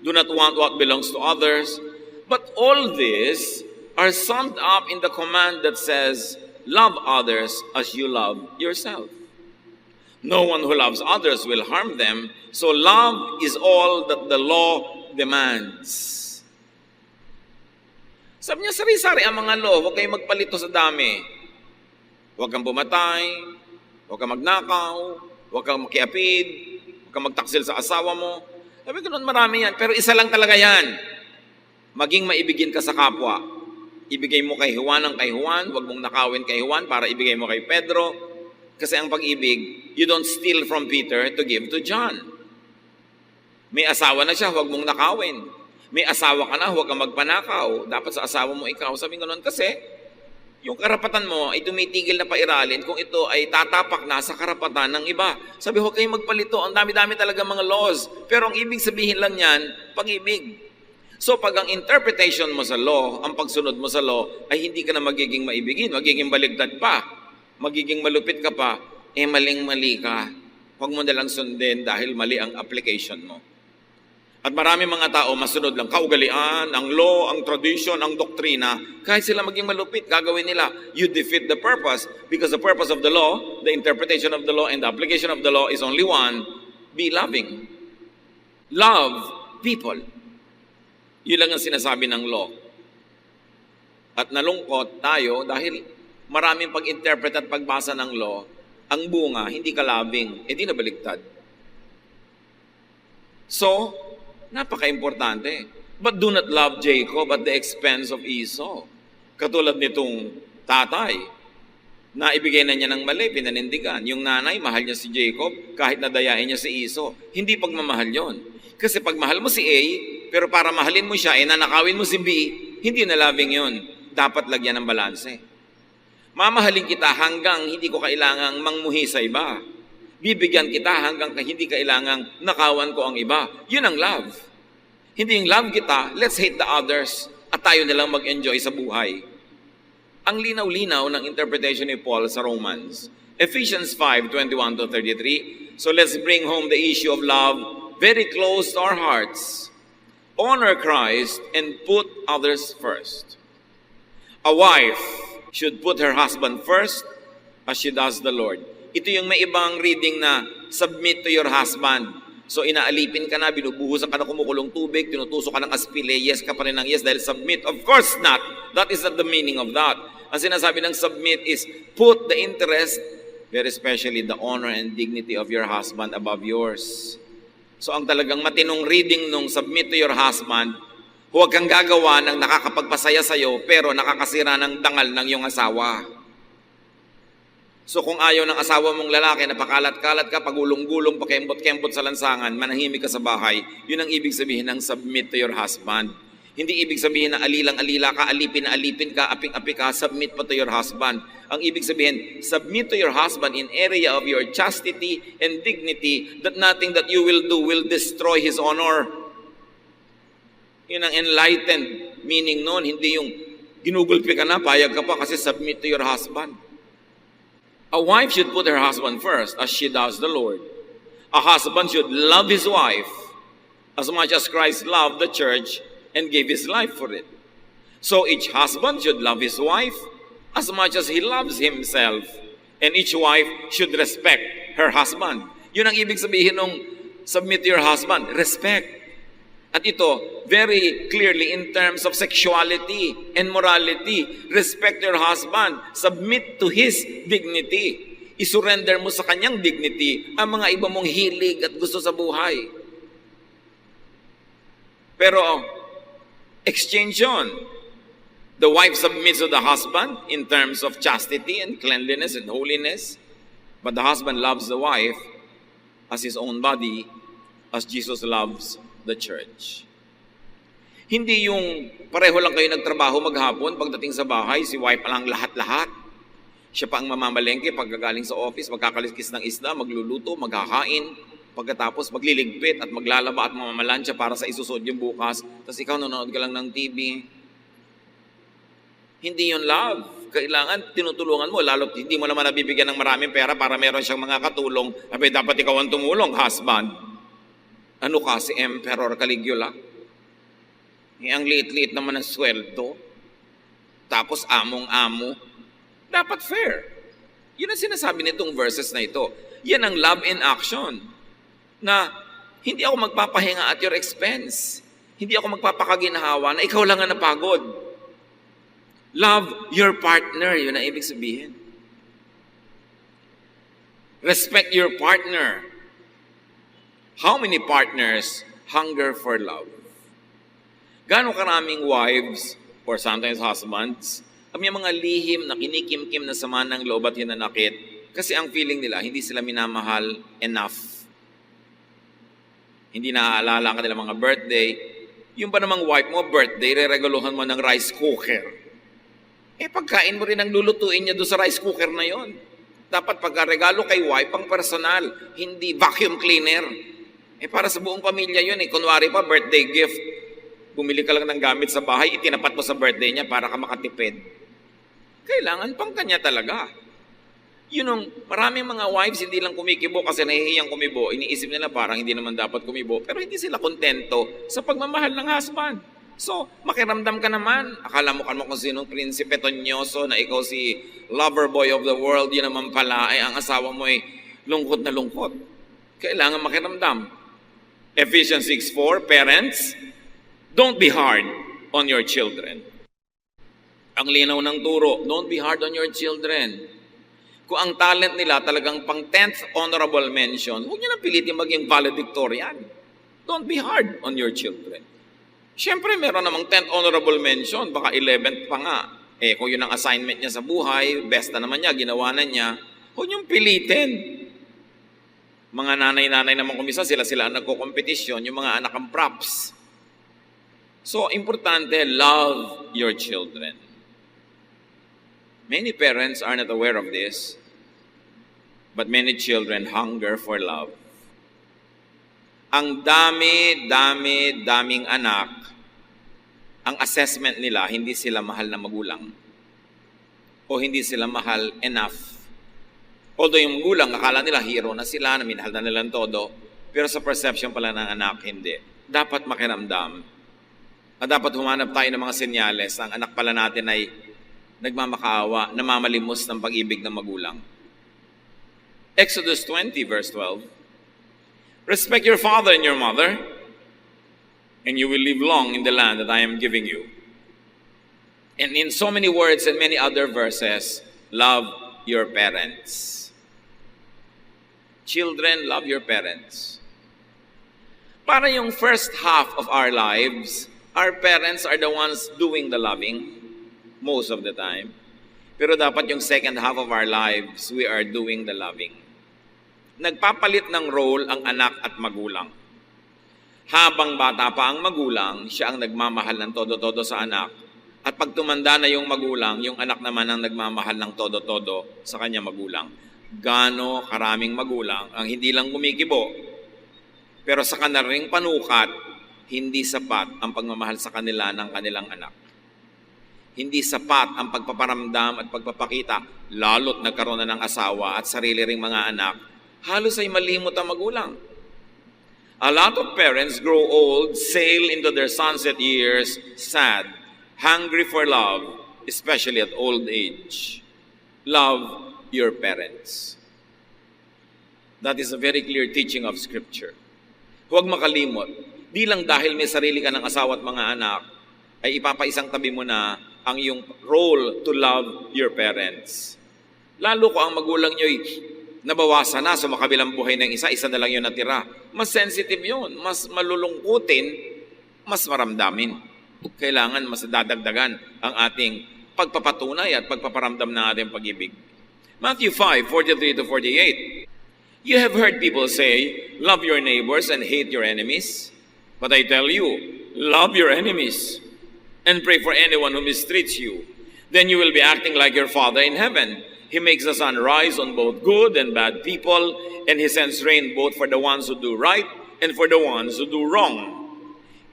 do not want what belongs to others. But all this are summed up in the command that says, love others as you love yourself. No one who loves others will harm them, so love is all that the law demands. Sabi niya, sari-sari ang mga law, huwag kayong magpalito sa dami. Huwag kang pumatay, huwag kang magnakaw, huwag kang makiapid, huwag kang magtaksil sa asawa mo. Sabi ko noon, marami yan, pero isa lang talaga yan. Maging maibigin ka sa kapwa. Ibigay mo kay Juan ang kay Juan, huwag mong nakawin kay Juan para ibigay mo kay Pedro. Kasi ang pag-ibig, you don't steal from Peter to give to John. May asawa na siya, huwag mong nakawin. May asawa ka na, huwag kang magpanakaw. Dapat sa asawa mo ikaw. Sabi ko noon kasi, yung karapatan mo ay tumitigil na pairalin kung ito ay tatapak na sa karapatan ng iba. Sabi, huwag kayong magpalito. Ang dami-dami talaga mga laws. Pero ang ibig sabihin lang yan, pag-ibig. So pag ang interpretation mo sa law, ang pagsunod mo sa law, ay hindi ka na magiging maibigin, magiging baligtad pa, magiging malupit ka pa, maling-mali ka. Huwag mo nalang sundin dahil mali ang application mo. At marami mga tao, masunod lang kaugalian, ang law, ang tradition, ang doktrina. Kahit sila maging malupit, gagawin nila. You defeat the purpose because the purpose of the law, the interpretation of the law, and the application of the law is only one, be loving. Love people. Yun lang ang sinasabi ng law. At nalungkot tayo dahil maraming pag-interpret at pagbasa ng law, ang bunga, hindi ka loving, di nabaliktad. So, napaka-importante. But do not love Jacob at the expense of Esau. Katulad nitong tatay, na ibigay na niya ng mali, pinanindigan. Yung nanay, mahal niya si Jacob, kahit nadayain niya si Esau. Hindi pagmamahal yon. Kasi pag mahal mo si A, pero para mahalin mo siya, nanakawin mo si B, hindi na loving yon. Dapat lagyan ng balanse. Mamahalin kita hanggang hindi ko kailangang mangmuhi sa iba. Bibigyan kita hanggang hindi kailangang nakawan ko ang iba. Yun ang love. Hindi yung love kita, let's hate the others at tayo nilang mag-enjoy sa buhay. Ang linaw-linaw ng interpretation ni Paul sa Romans. Ephesians 5:21-33. So let's bring home the issue of love very close to our hearts. Honor Christ and put others first. A wife should put her husband first as she does the Lord. Ito yung may ibang reading na submit to your husband. So inaalipin ka na, binubuhusan ka na kumukulong tubig, tinutusok ka ng aspile, yes ka pa rin ng yes dahil submit. Of course not. That is not the meaning of that. Ang sinasabi ng submit is put the interest, very especially the honor and dignity of your husband above yours. So ang talagang matinong reading nung submit to your husband, huwag kang gagawa ng nakakapagpasaya sa'yo pero nakakasira ng dangal ng iyong asawa. So kung ayaw ng asawa mong lalaki na pakalat-kalat ka, pagulong-gulong, pakembot-kembot sa lansangan, manahimik ka sa bahay, yun ang ibig sabihin ng submit to your husband. Hindi ibig sabihin na alilang-alila ka, alipin ka, aping-api ka, submit pa to your husband. Ang ibig sabihin, submit to your husband in area of your chastity and dignity that nothing that you will do will destroy his honor. Yun ang enlightened meaning nun, hindi yung ginugulpi ka na, payag ka pa kasi submit to your husband. A wife should put her husband first as she does the Lord. A husband should love his wife as much as Christ loved the church and gave his life for it. So each husband should love his wife as much as he loves himself. And each wife should respect her husband. Yun ang ibig sabihin ng submit to your husband, respect. At ito, very clearly in terms of sexuality and morality, respect your husband, submit to his dignity. Isurrender mo sa kanyang dignity ang mga iba mong hilig at gusto sa buhay. Pero, exchange yun. The wife submits to the husband in terms of chastity and cleanliness and holiness, but the husband loves the wife as his own body, as Jesus loves the church. Hindi yung pareho lang kayo nagtrabaho maghapon, pagdating sa bahay, si wife pa lang lahat-lahat. Siya pa ang mamamalengke pagkagaling sa office, magkakaliskis ng isda, magluluto, magkakain, pagkatapos magliligpit at maglalaba at mamamalansya para sa isusod yung bukas. Tapos ikaw nanonood ka lang ng TV. Hindi yun love. Kailangan tinutulungan mo, lalo hindi mo naman nabibigyan ng maraming pera para meron siyang mga katulong. Abay, dapat ikaw ang tumulong, husband. Ano ka, si Emperor Caligula? Ang liit-liit naman ng sweldo. Tapos among-amo. Dapat fair. Yun ang sinasabi nitong verses na ito. Yan ang love in action. Na hindi ako magpapahinga at your expense. Hindi ako magpapakaginhawa na ikaw lang ang napagod. Love your partner. Yun ang ibig sabihin. Respect your partner. How many partners hunger for love? Gaano karaming wives or sometimes husbands ang may mga lihim na kinikim-kim na sama ng loob at hinanakit kasi ang feeling nila hindi sila minamahal enough. Hindi naaalala ka nila mga birthday. Yung pa namang wife mo, birthday, re-regaluhan mo ng rice cooker. Pagkain mo rin ang lulutuin niya doon sa rice cooker na yon. Dapat pagka-regalo kay wife, pang personal, hindi vacuum cleaner. Para sa buong pamilya yun. Kunwari pa, birthday gift. Bumili ka lang ng gamit sa bahay, itinapat mo sa birthday niya para ka makatipid. Kailangan pang kanya talaga. Yun ang maraming mga wives hindi lang kumikibo kasi nahihiyang kumibo. Iniisip nila parang hindi naman dapat kumibo. Pero hindi sila kontento sa pagmamahal ng husband. So, makiramdam ka naman. Akala mo kung sinong prinsipe tonyoso na ikaw si lover boy of the world. Yun naman pala ay ang asawa mo ay lungkot na lungkot. Kailangan makiramdam. Ephesians 6:4, parents, don't be hard on your children. Ang linaw ng turo, don't be hard on your children. Kung ang talent nila talagang pang 10th honorable mention, huwag nyo na pilitin maging valedictorian. Don't be hard on your children. Siyempre, meron namang 10th honorable mention, baka 11th pa nga. Kung yun ang assignment niya sa buhay, best na naman niya, ginawa na niya, huwag niyong pilitin. Mga nanay-nanay naman kumisa, sila ang nagko-competition, yung mga anak ang props. So, importante, love your children. Many parents are not aware of this, but many children hunger for love. Ang daming anak, ang assessment nila, hindi sila mahal na magulang. O hindi sila mahal enough. Although yung magulang, akala nila hero na sila, na minahal na nilang todo, pero sa perception pala ng anak, hindi. Dapat makiramdam. At dapat humanap tayo ng mga senyales. Ang anak pala natin ay nagmamakaawa, namamalimos ng pag-ibig ng magulang. Exodus 20, verse 12. Respect your father and your mother, and you will live long in the land that I am giving you. And in so many words and many other verses, love your parents. Children, love your parents. Para yung first half of our lives, our parents are the ones doing the loving most of the time. Pero dapat yung second half of our lives, we are doing the loving. Nagpapalit ng role ang anak at magulang. Habang bata pa ang magulang, siya ang nagmamahal ng todo-todo sa anak. At pag tumanda na yung magulang, yung anak naman ang nagmamahal ng todo-todo sa kanya magulang. Gaano karaming magulang ang hindi lang kumikibo, pero sa kanilang panukat, hindi sapat ang pagmamahal sa kanila ng kanilang anak. Hindi sapat ang pagpaparamdam at pagpapakita, lalo't nagkaroon na ng asawa at sarili ring mga anak, halos ay malimot ang magulang. A lot of parents grow old, sail into their sunset years, sad, hungry for love, especially at old age. Love your parents. That is a very clear teaching of Scripture. Huwag makalimot. Di lang dahil may sarili ka ng asawa at mga anak, ay ipapaisang tabi mo na ang iyong role to love your parents. Lalo ko ang magulang nyo'y nabawasan na sa makabilang buhay ng isa na lang yun natira. Mas sensitive yun, mas malulungkutin, mas maramdamin. Kailangan mas dadagdagan ang ating pagpapatunay at pagpaparamdam ng ating pag-ibig. Matthew 5:43-48. You have heard people say, love your neighbors and hate your enemies. But I tell you, love your enemies and pray for anyone who mistreats you. Then you will be acting like your Father in heaven. He makes the sun rise on both good and bad people, and He sends rain both for the ones who do right and for the ones who do wrong.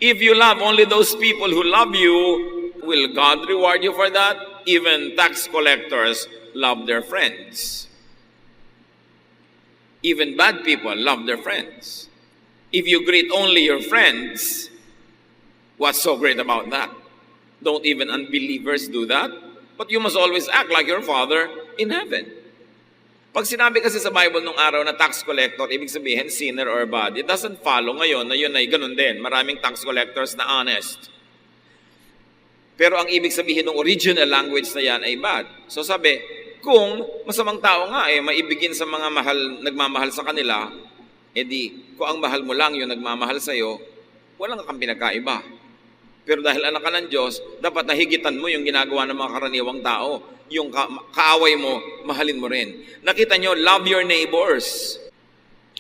If you love only those people who love you, will God reward you for that? Even tax collectors love their friends. Even bad people love their friends. If you greet only your friends, what's so great about that? Don't even unbelievers do that? But you must always act like your Father in heaven. Pag sinabi kasi sa Bible nung araw na tax collector, ibig sabihin sinner or bad, it doesn't follow ngayon na yun ay ganun din. Maraming tax collectors na honest. Pero ang ibig sabihin ng original language na yan ay bad. So sabi, kung masamang tao nga maibigin sa mga nagmamahal sa kanila, edi kung ang mahal mo lang yung nagmamahal sa'yo, walang kang pinagkaiba. Pero dahil anak ka ng Diyos, dapat nahigitan mo yung ginagawa ng mga karaniwang tao. Yung kaaway mo, mahalin mo rin. Nakita nyo, love your neighbors.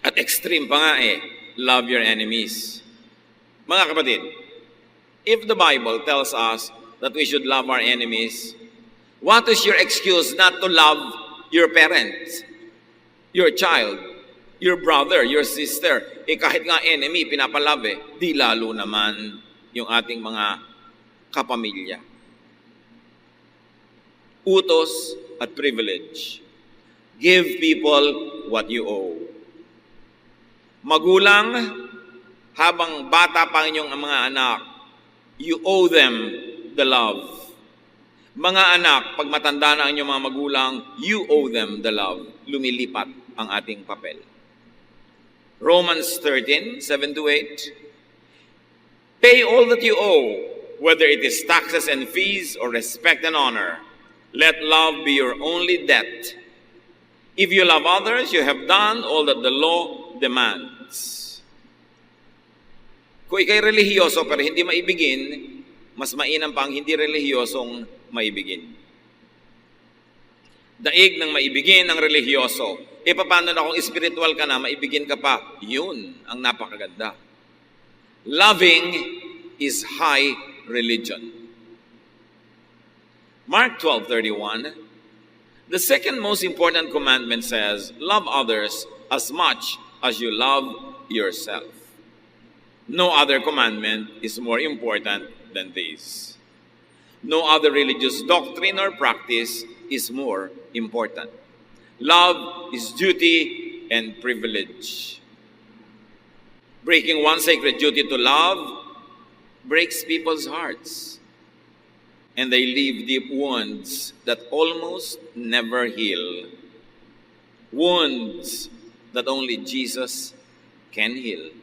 At extreme pa nga love your enemies. Mga kapatid, if the Bible tells us that we should love our enemies, what is your excuse not to love your parents, your child, your brother, your sister? Kahit nga enemy, pinapalove di lalo naman yung ating mga kapamilya. Utos at privilege. Give people what you owe. Magulang, habang bata pa inyong mga anak, you owe them the love. Mga anak, pag matanda na ang inyong mga magulang, you owe them the love. Lumilipat ang ating papel. Romans 13:7-8. Pay all that you owe, whether it is taxes and fees or respect and honor. Let love be your only debt. If you love others, you have done all that the law demands. Kung ikay relihiyoso pero hindi maibigin, mas mainam pa ang hindi relihiyosong maibigin. Daig ng maibigin ang relihiyoso. E paano na kung spiritual ka na, maibigin ka pa? Yun ang napakaganda. Loving is high religion. Mark 12:31, the second most important commandment says, love others as much as you love yourself. No other commandment is more important than this. No other religious doctrine or practice is more important. Love is duty and privilege. Breaking one sacred duty to love breaks people's hearts, and they leave deep wounds that almost never heal. Wounds that only Jesus can heal.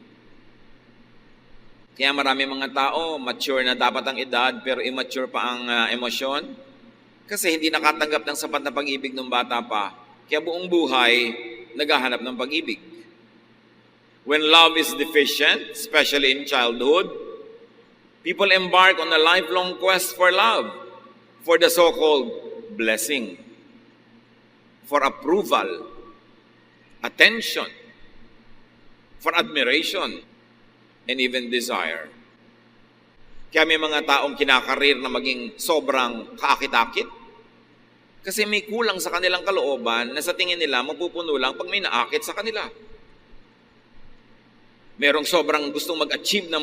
Kaya marami mga tao, mature na dapat ang edad, pero immature pa ang emosyon. Kasi hindi nakatanggap ng sapat na pag-ibig ng bata pa. Kaya buong buhay, naghahanap ng pag-ibig. When love is deficient, especially in childhood, people embark on a lifelong quest for love, for the so-called blessing, for approval, attention, for admiration, and even desire. Kaya may mga taong kinakarir na maging sobrang kaakit-akit kasi may kulang sa kanilang kalooban na sa tingin nila mapupuno lang pag may naakit sa kanila. Merong sobrang gustong mag-achieve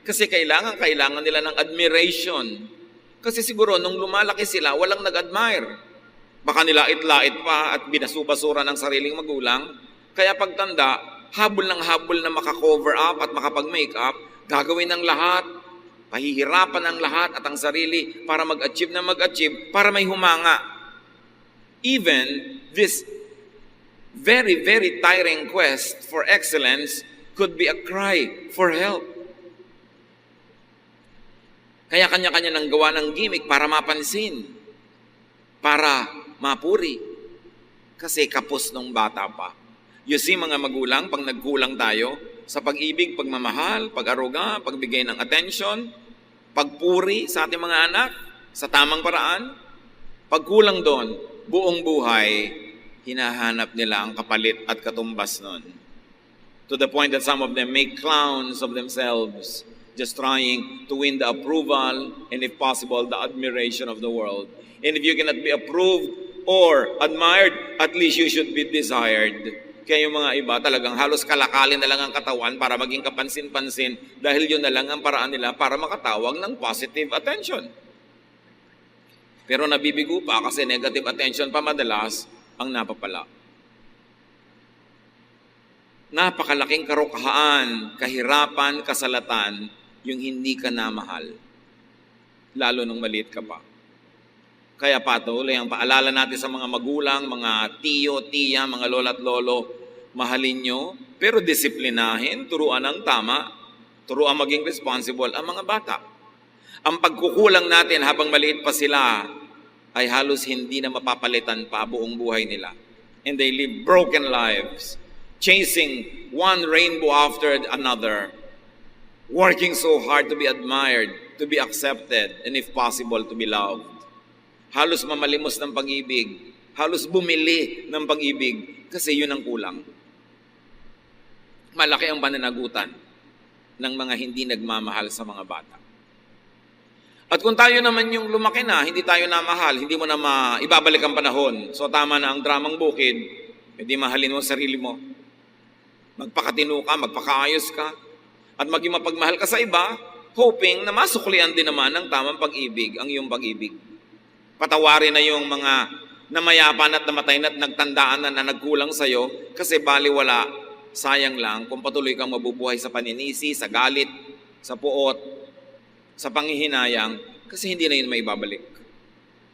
kasi kailangan nila ng admiration. Kasi siguro nung lumalaki sila, walang nag-admire. Baka nilait-lait pa at binasubasura ng sariling magulang. Kaya pagtanda, habol na maka-cover up at makapag-make-up, gagawin ng lahat, pahihirapan ng lahat at ang sarili para mag-achieve, para may humanga. Even this very, very tiring quest for excellence could be a cry for help. Kaya kanya-kanya nang gawa ng gimmick para mapansin, para mapuri. Kasi kapos nung bata pa. You see, mga magulang, pag nagkulang tayo sa pag-ibig, pagmamahal, pag-aruga, pagbigay ng attention, pagpuri sa ating mga anak, sa tamang paraan, pagkulang doon, buong buhay, hinahanap nila ang kapalit at katumbas nun. To the point that some of them make clowns of themselves, just trying to win the approval and if possible, the admiration of the world. And if you cannot be approved or admired, at least you should be desired. Kaya yung mga iba talagang halos kalakalin na lang ang katawan para maging kapansin-pansin dahil yun na lang ang paraan nila para makatawag ng positive attention. Pero nabibigo pa kasi negative attention pa madalas ang napapala. Napakalaking karukahaan, kahirapan, kasalatan yung hindi ka namahal. Lalo nung maliit ka pa. Kaya patuloy ang paalala natin sa mga magulang, mga tiyo, tiya, mga lola at lolo, mahalin nyo, pero disiplinahin, turuan ang tama, turuan maging responsible ang mga bata. Ang pagkukulang natin habang maliit pa sila ay halos hindi na mapapalitan pa buong buhay nila. And they live broken lives, chasing one rainbow after another, working so hard to be admired, to be accepted, and if possible, to be loved. Halos mamalimos ng pag-ibig, halos bumili ng pag-ibig kasi yun ang kulang. Malaki ang pananagutan ng mga hindi nagmamahal sa mga bata. At kung tayo naman yung lumaki na, hindi tayo namahal, hindi mo na ibabalik ang panahon. So tama na ang dramang bukid, hindi mahalin mo sarili mo. Magpakatino ka, magpakaayos ka, at maging mapagmahal ka sa iba, hoping na masuklian din naman ng tamang pag-ibig, ang iyong pag-ibig. Patawarin na yung mga namayapan at namatay na at nagtandaan na nagkulang sa'yo kasi baliwala, sayang lang kung patuloy kang mabubuhay sa paninisi, sa galit, sa puot, sa panghihinayang kasi hindi na yun maibabalik.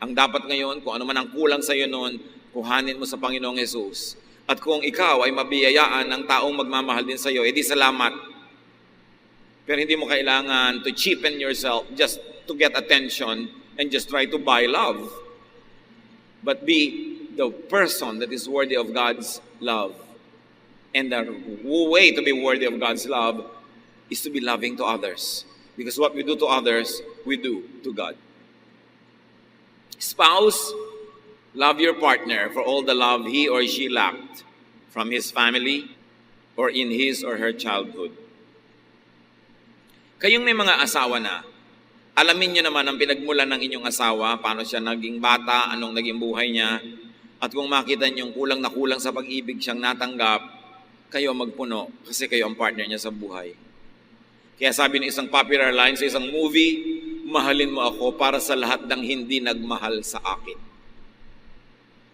Ang dapat ngayon, kung ano man ang kulang sa'yo noon, kuhanin mo sa Panginoong Jesus. At kung ikaw ay mabiyayaan ng taong magmamahal din sa'yo, edi salamat. Pero hindi mo kailangan to cheapen yourself just to get attention and just try to buy love. But be the person that is worthy of God's love. And the way to be worthy of God's love is to be loving to others. Because what we do to others, we do to God. Spouse, love your partner for all the love he or she lacked from his family or in his or her childhood. Kayong may mga asawa na, alamin nyo naman ang pinagmulan ng inyong asawa, paano siya naging bata, anong naging buhay niya, at kung makita nyo kulang na kulang sa pag-ibig siyang natanggap, kayo magpuno kasi kayo ang partner niya sa buhay. Kaya sabi ng isang popular line sa isang movie, mahalin mo ako para sa lahat ng hindi nagmahal sa akin.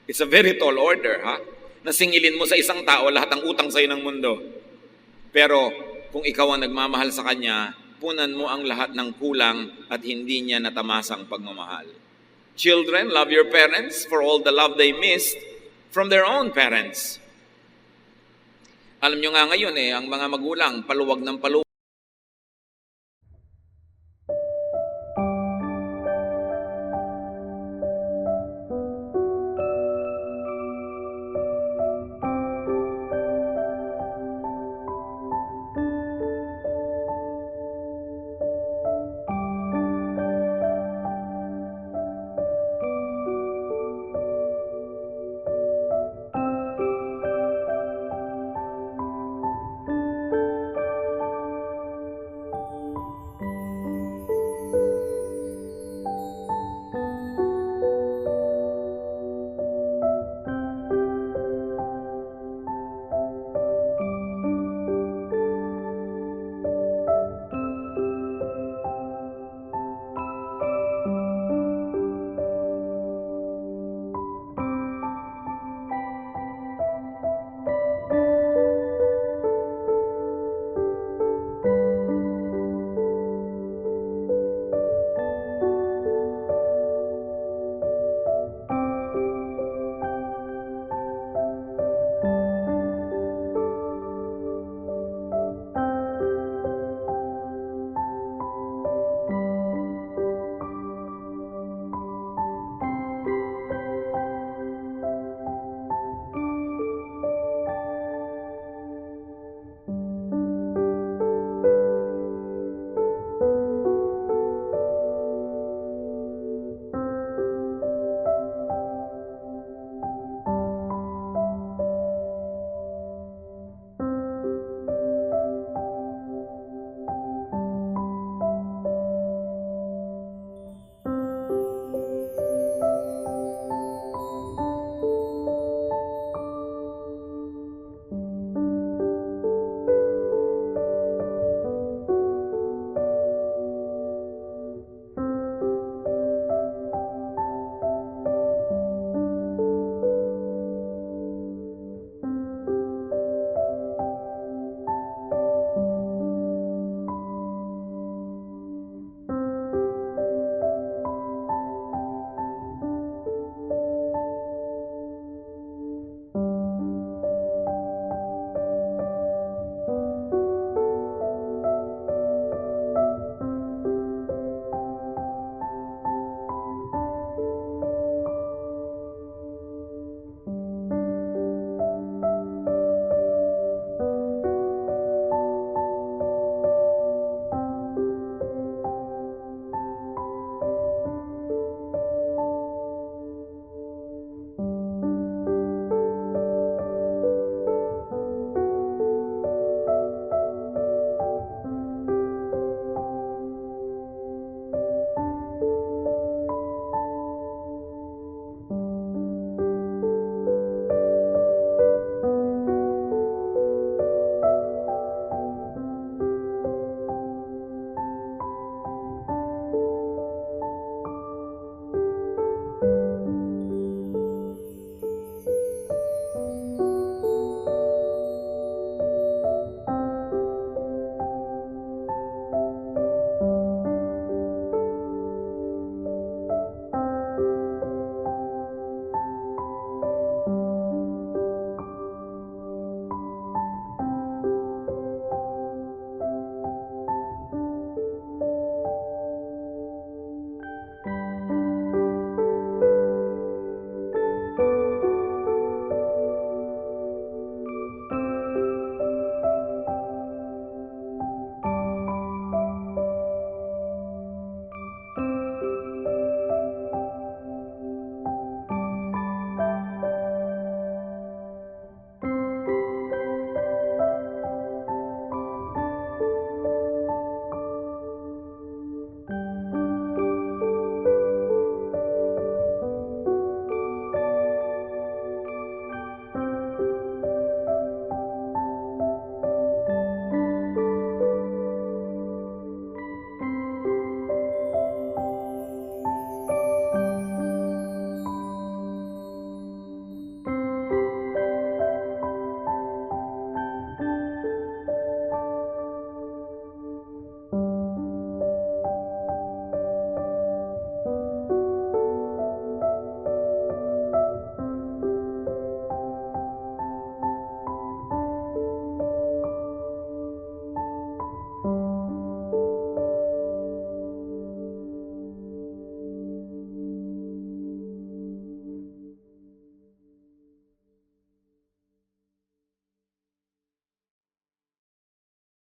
It's a very tall order, ha? Nasingilin mo sa isang tao lahat ng utang sa'yo ng mundo. Pero kung ikaw ang nagmamahal sa kanya, punan mo ang lahat ng kulang at hindi niya natamasang pagmamahal. Children, love your parents for all the love they missed from their own parents. Alam nyo nga ngayon ang mga magulang, paluwag ng paluwag.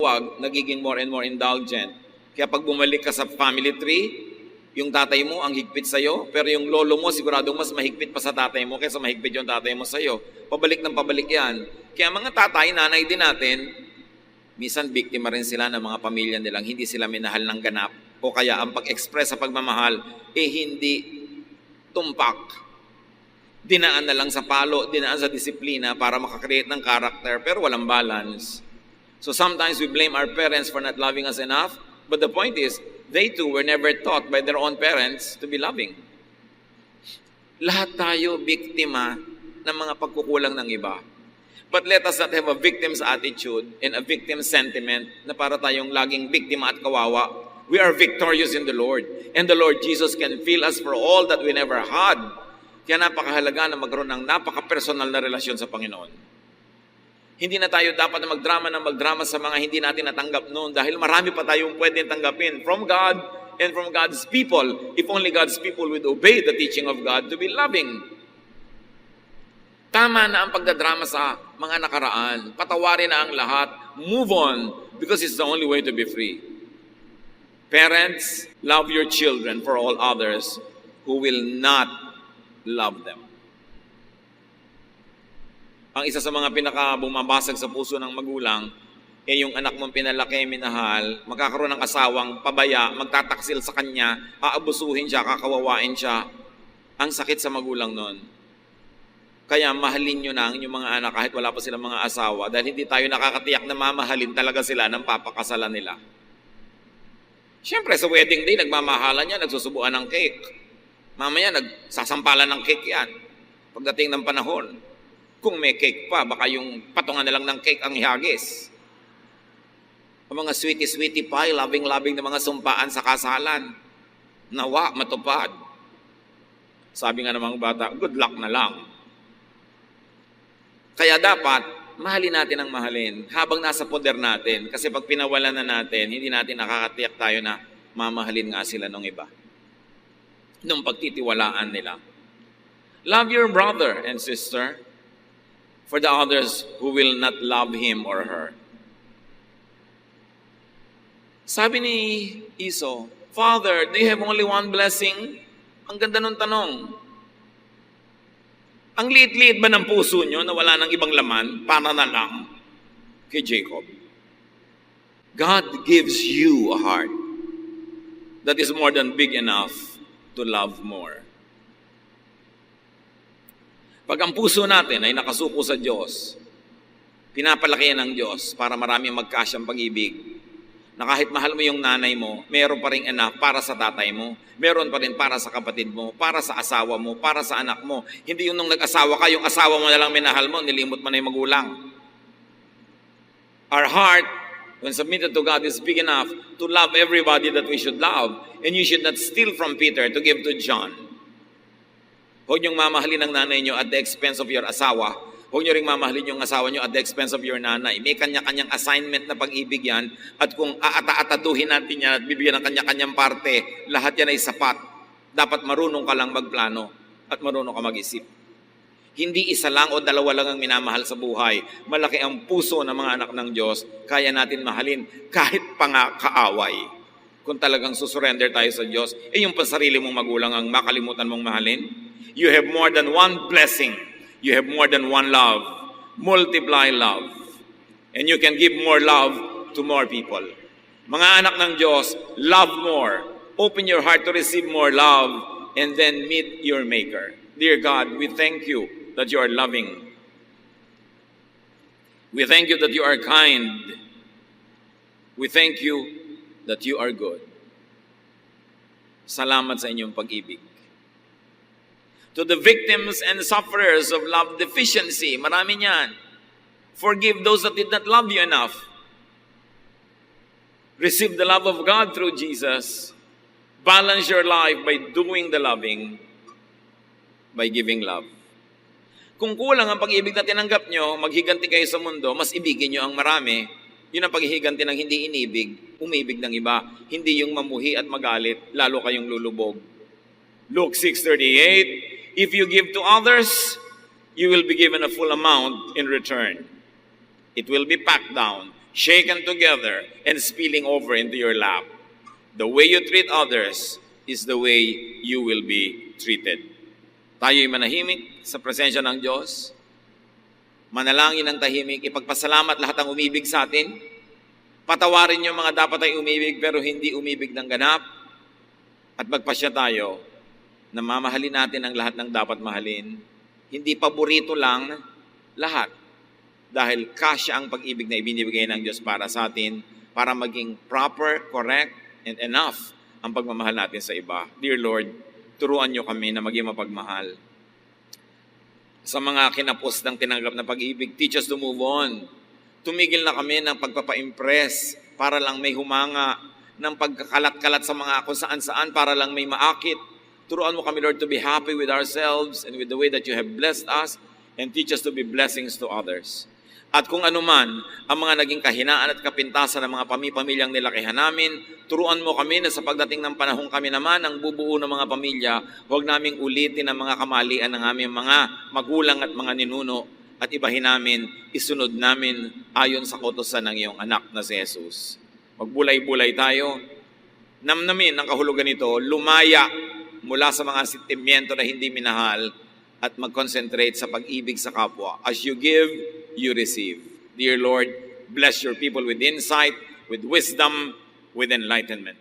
wag, nagiging more and more indulgent. Kaya pag bumalik ka sa family tree, yung tatay mo ang higpit sa'yo, pero yung lolo mo siguradong mas mahigpit pa sa tatay mo kaysa mahigpit yung tatay mo sa'yo. Pabalik ng pabalik yan. Kaya mga tatay, nanay din natin, minsan biktima rin sila ng mga pamilya nilang hindi sila minahal ng ganap o kaya ang pag-express sa pagmamahal hindi tumpak. Dinaan na lang sa palo, dinaan sa disiplina para makakreate ng character pero walang balance. So sometimes we blame our parents for not loving us enough, but the point is, they too were never taught by their own parents to be loving. Lahat tayo biktima ng mga pagkukulang ng iba. But let us not have a victim's attitude and a victim's sentiment na para tayong laging biktima at kawawa. We are victorious in the Lord. And the Lord Jesus can fill us for all that we never had. Kaya napakahalaga na magkaroon ng napaka-personal na relasyon sa Panginoon. Hindi na tayo dapat na magdrama sa mga hindi natin natanggap noon dahil marami pa tayong pwedeng tanggapin from God and from God's people if only God's people would obey the teaching of God to be loving. Tama na ang pagdadrama sa mga nakaraan. Patawarin na ang lahat. Move on because it's the only way to be free. Parents, love your children for all others who will not love them. Ang isa sa mga pinakabumabasag sa puso ng magulang, yung anak mong pinalaki, minahal, magkakaroon ng asawang pabaya, magtataksil sa kanya, aabusuhin siya, kakawawain siya. Ang sakit sa magulang nun. Kaya mahalin nyo na ang inyong mga anak kahit wala pa silang mga asawa dahil hindi tayo nakakatiyak na mamahalin talaga sila ng papakasalan nila. Siyempre, sa wedding day, nagmamahalan niya, nagsusubuan ng cake. Mamaya, nagsasampalan ng cake yan. Pagdating ng panahon, kung may cake pa, baka yung patungan na lang ng cake ang ihagis. Ang mga sweetie-sweetie pie, loving-loving na mga sumpaan sa kasalan. Nawa, matupad. Sabi nga ng mga bata, good luck na lang. Kaya dapat, mahalin natin ang mahalin habang nasa poder natin. Kasi pag pinawalan na natin, hindi natin nakakatiyak tayo na mamahalin nga sila ng iba. Nung pagtitiwalaan nila. Love your brother and sister for the others who will not love him or her. Sabi ni Esau, Father, do you have only one blessing? Ang ganda nung tanong. Ang liit-liit ba ng puso nyo na wala ng ibang laman para na lang kay Jacob? God gives you a heart that is more than big enough to love more. Pag ang puso natin ay nakasuko sa Diyos, pinapalaki ng Diyos para maraming magkasyang pag-ibig, na kahit mahal mo yung nanay mo, meron pa rin enough para sa tatay mo, meron pa rin para sa kapatid mo, para sa asawa mo, para sa anak mo. Hindi yun nung nag-asawa ka, yung asawa mo na lang minahal mo, nilimot mo na yung magulang. Our heart, when submitted to God, is big enough to love everybody that we should love. And you should not steal from Peter to give to John. Huwag niyong mamahalin ang nanay niyo at the expense of your asawa. Huwag niyo ring mamahalin yung asawa niyo at the expense of your nanay. May kanya-kanyang assignment na pag-ibig yan. At kung aata-ataduhin natin yan at bibigyan ng kanya-kanyang parte, lahat yan ay sapat. Dapat marunong ka lang magplano at marunong ka mag-isip. Hindi isa lang o dalawa lang ang minamahal sa buhay. Malaki ang puso ng mga anak ng Diyos. Kaya natin mahalin kahit pa nga kaaway. Kung talagang susurrender tayo sa Diyos, yung pansarili mong magulang ang makalimutan mong mahalin. You have more than one blessing. You have more than one love. Multiply love. And you can give more love to more people. Mga anak ng Diyos, love more. Open your heart to receive more love and then meet your Maker. Dear God, we thank you that you are loving. We thank you that you are kind. We thank you that you are good. Salamat sa inyong pag-ibig. To the victims and sufferers of love deficiency, marami niyan. Forgive those that did not love you enough. Receive the love of God through Jesus. Balance your life by doing the loving, by giving love. Kung kulang ang pag-ibig na tinanggap nyo, maghiganti kayo sa mundo, mas ibigin nyo ang marami. Yun ang paghihiganti ng hindi inibig, umibig ng iba. Hindi yung mamuhi at magalit, lalo kayong lulubog. Luke 6:38, if you give to others, you will be given a full amount in return. It will be packed down. shaken together, and spilling over into your lap. The way you treat others is the way you will be treated. Tayo'y manahimik sa presensya ng Diyos. Manalangin ng tahimik, ipagpasalamat lahat ang umibig sa atin. Patawarin yung mga dapat ay umibig pero hindi umibig ng ganap. At magpasya tayo na mamahalin natin ang lahat ng dapat mahalin. Hindi paborito lang lahat. Dahil kasya ang pag-ibig na ibinibigay ng Diyos para sa atin para maging proper, correct, and enough ang pagmamahal natin sa iba. Dear Lord, turuan niyo kami na maging mapagmahal. Sa mga kinapos ng tinanggap na pag-ibig, teach us to move on. Tumigil na kami ng pagpapa-impress para lang may humanga, ng pagkakalat-kalat sa mga kung saan-saan para lang may maakit. Turuan mo kami, Lord, to be happy with ourselves and with the way that you have blessed us, and teach us to be blessings to others. At kung ano man ang mga naging kahinaan at kapintasan ng mga pamilyang nilakihan namin, turuan mo kami na sa pagdating ng panahon kami naman ang bubuo ng mga pamilya, huwag naming ulitin ang mga kamalian ng aming mga magulang at mga ninuno at ibahin namin, isunod namin ayon sa kautusan ng iyong anak na si Jesus. Magbulay-bulay tayo, namnamin ang kahulugan nito, lumaya mula sa mga sentimiento na hindi minahal at mag-concentrate sa pag-ibig sa kapwa. As you give, you receive. Dear Lord, bless your people with insight, with wisdom, with enlightenment.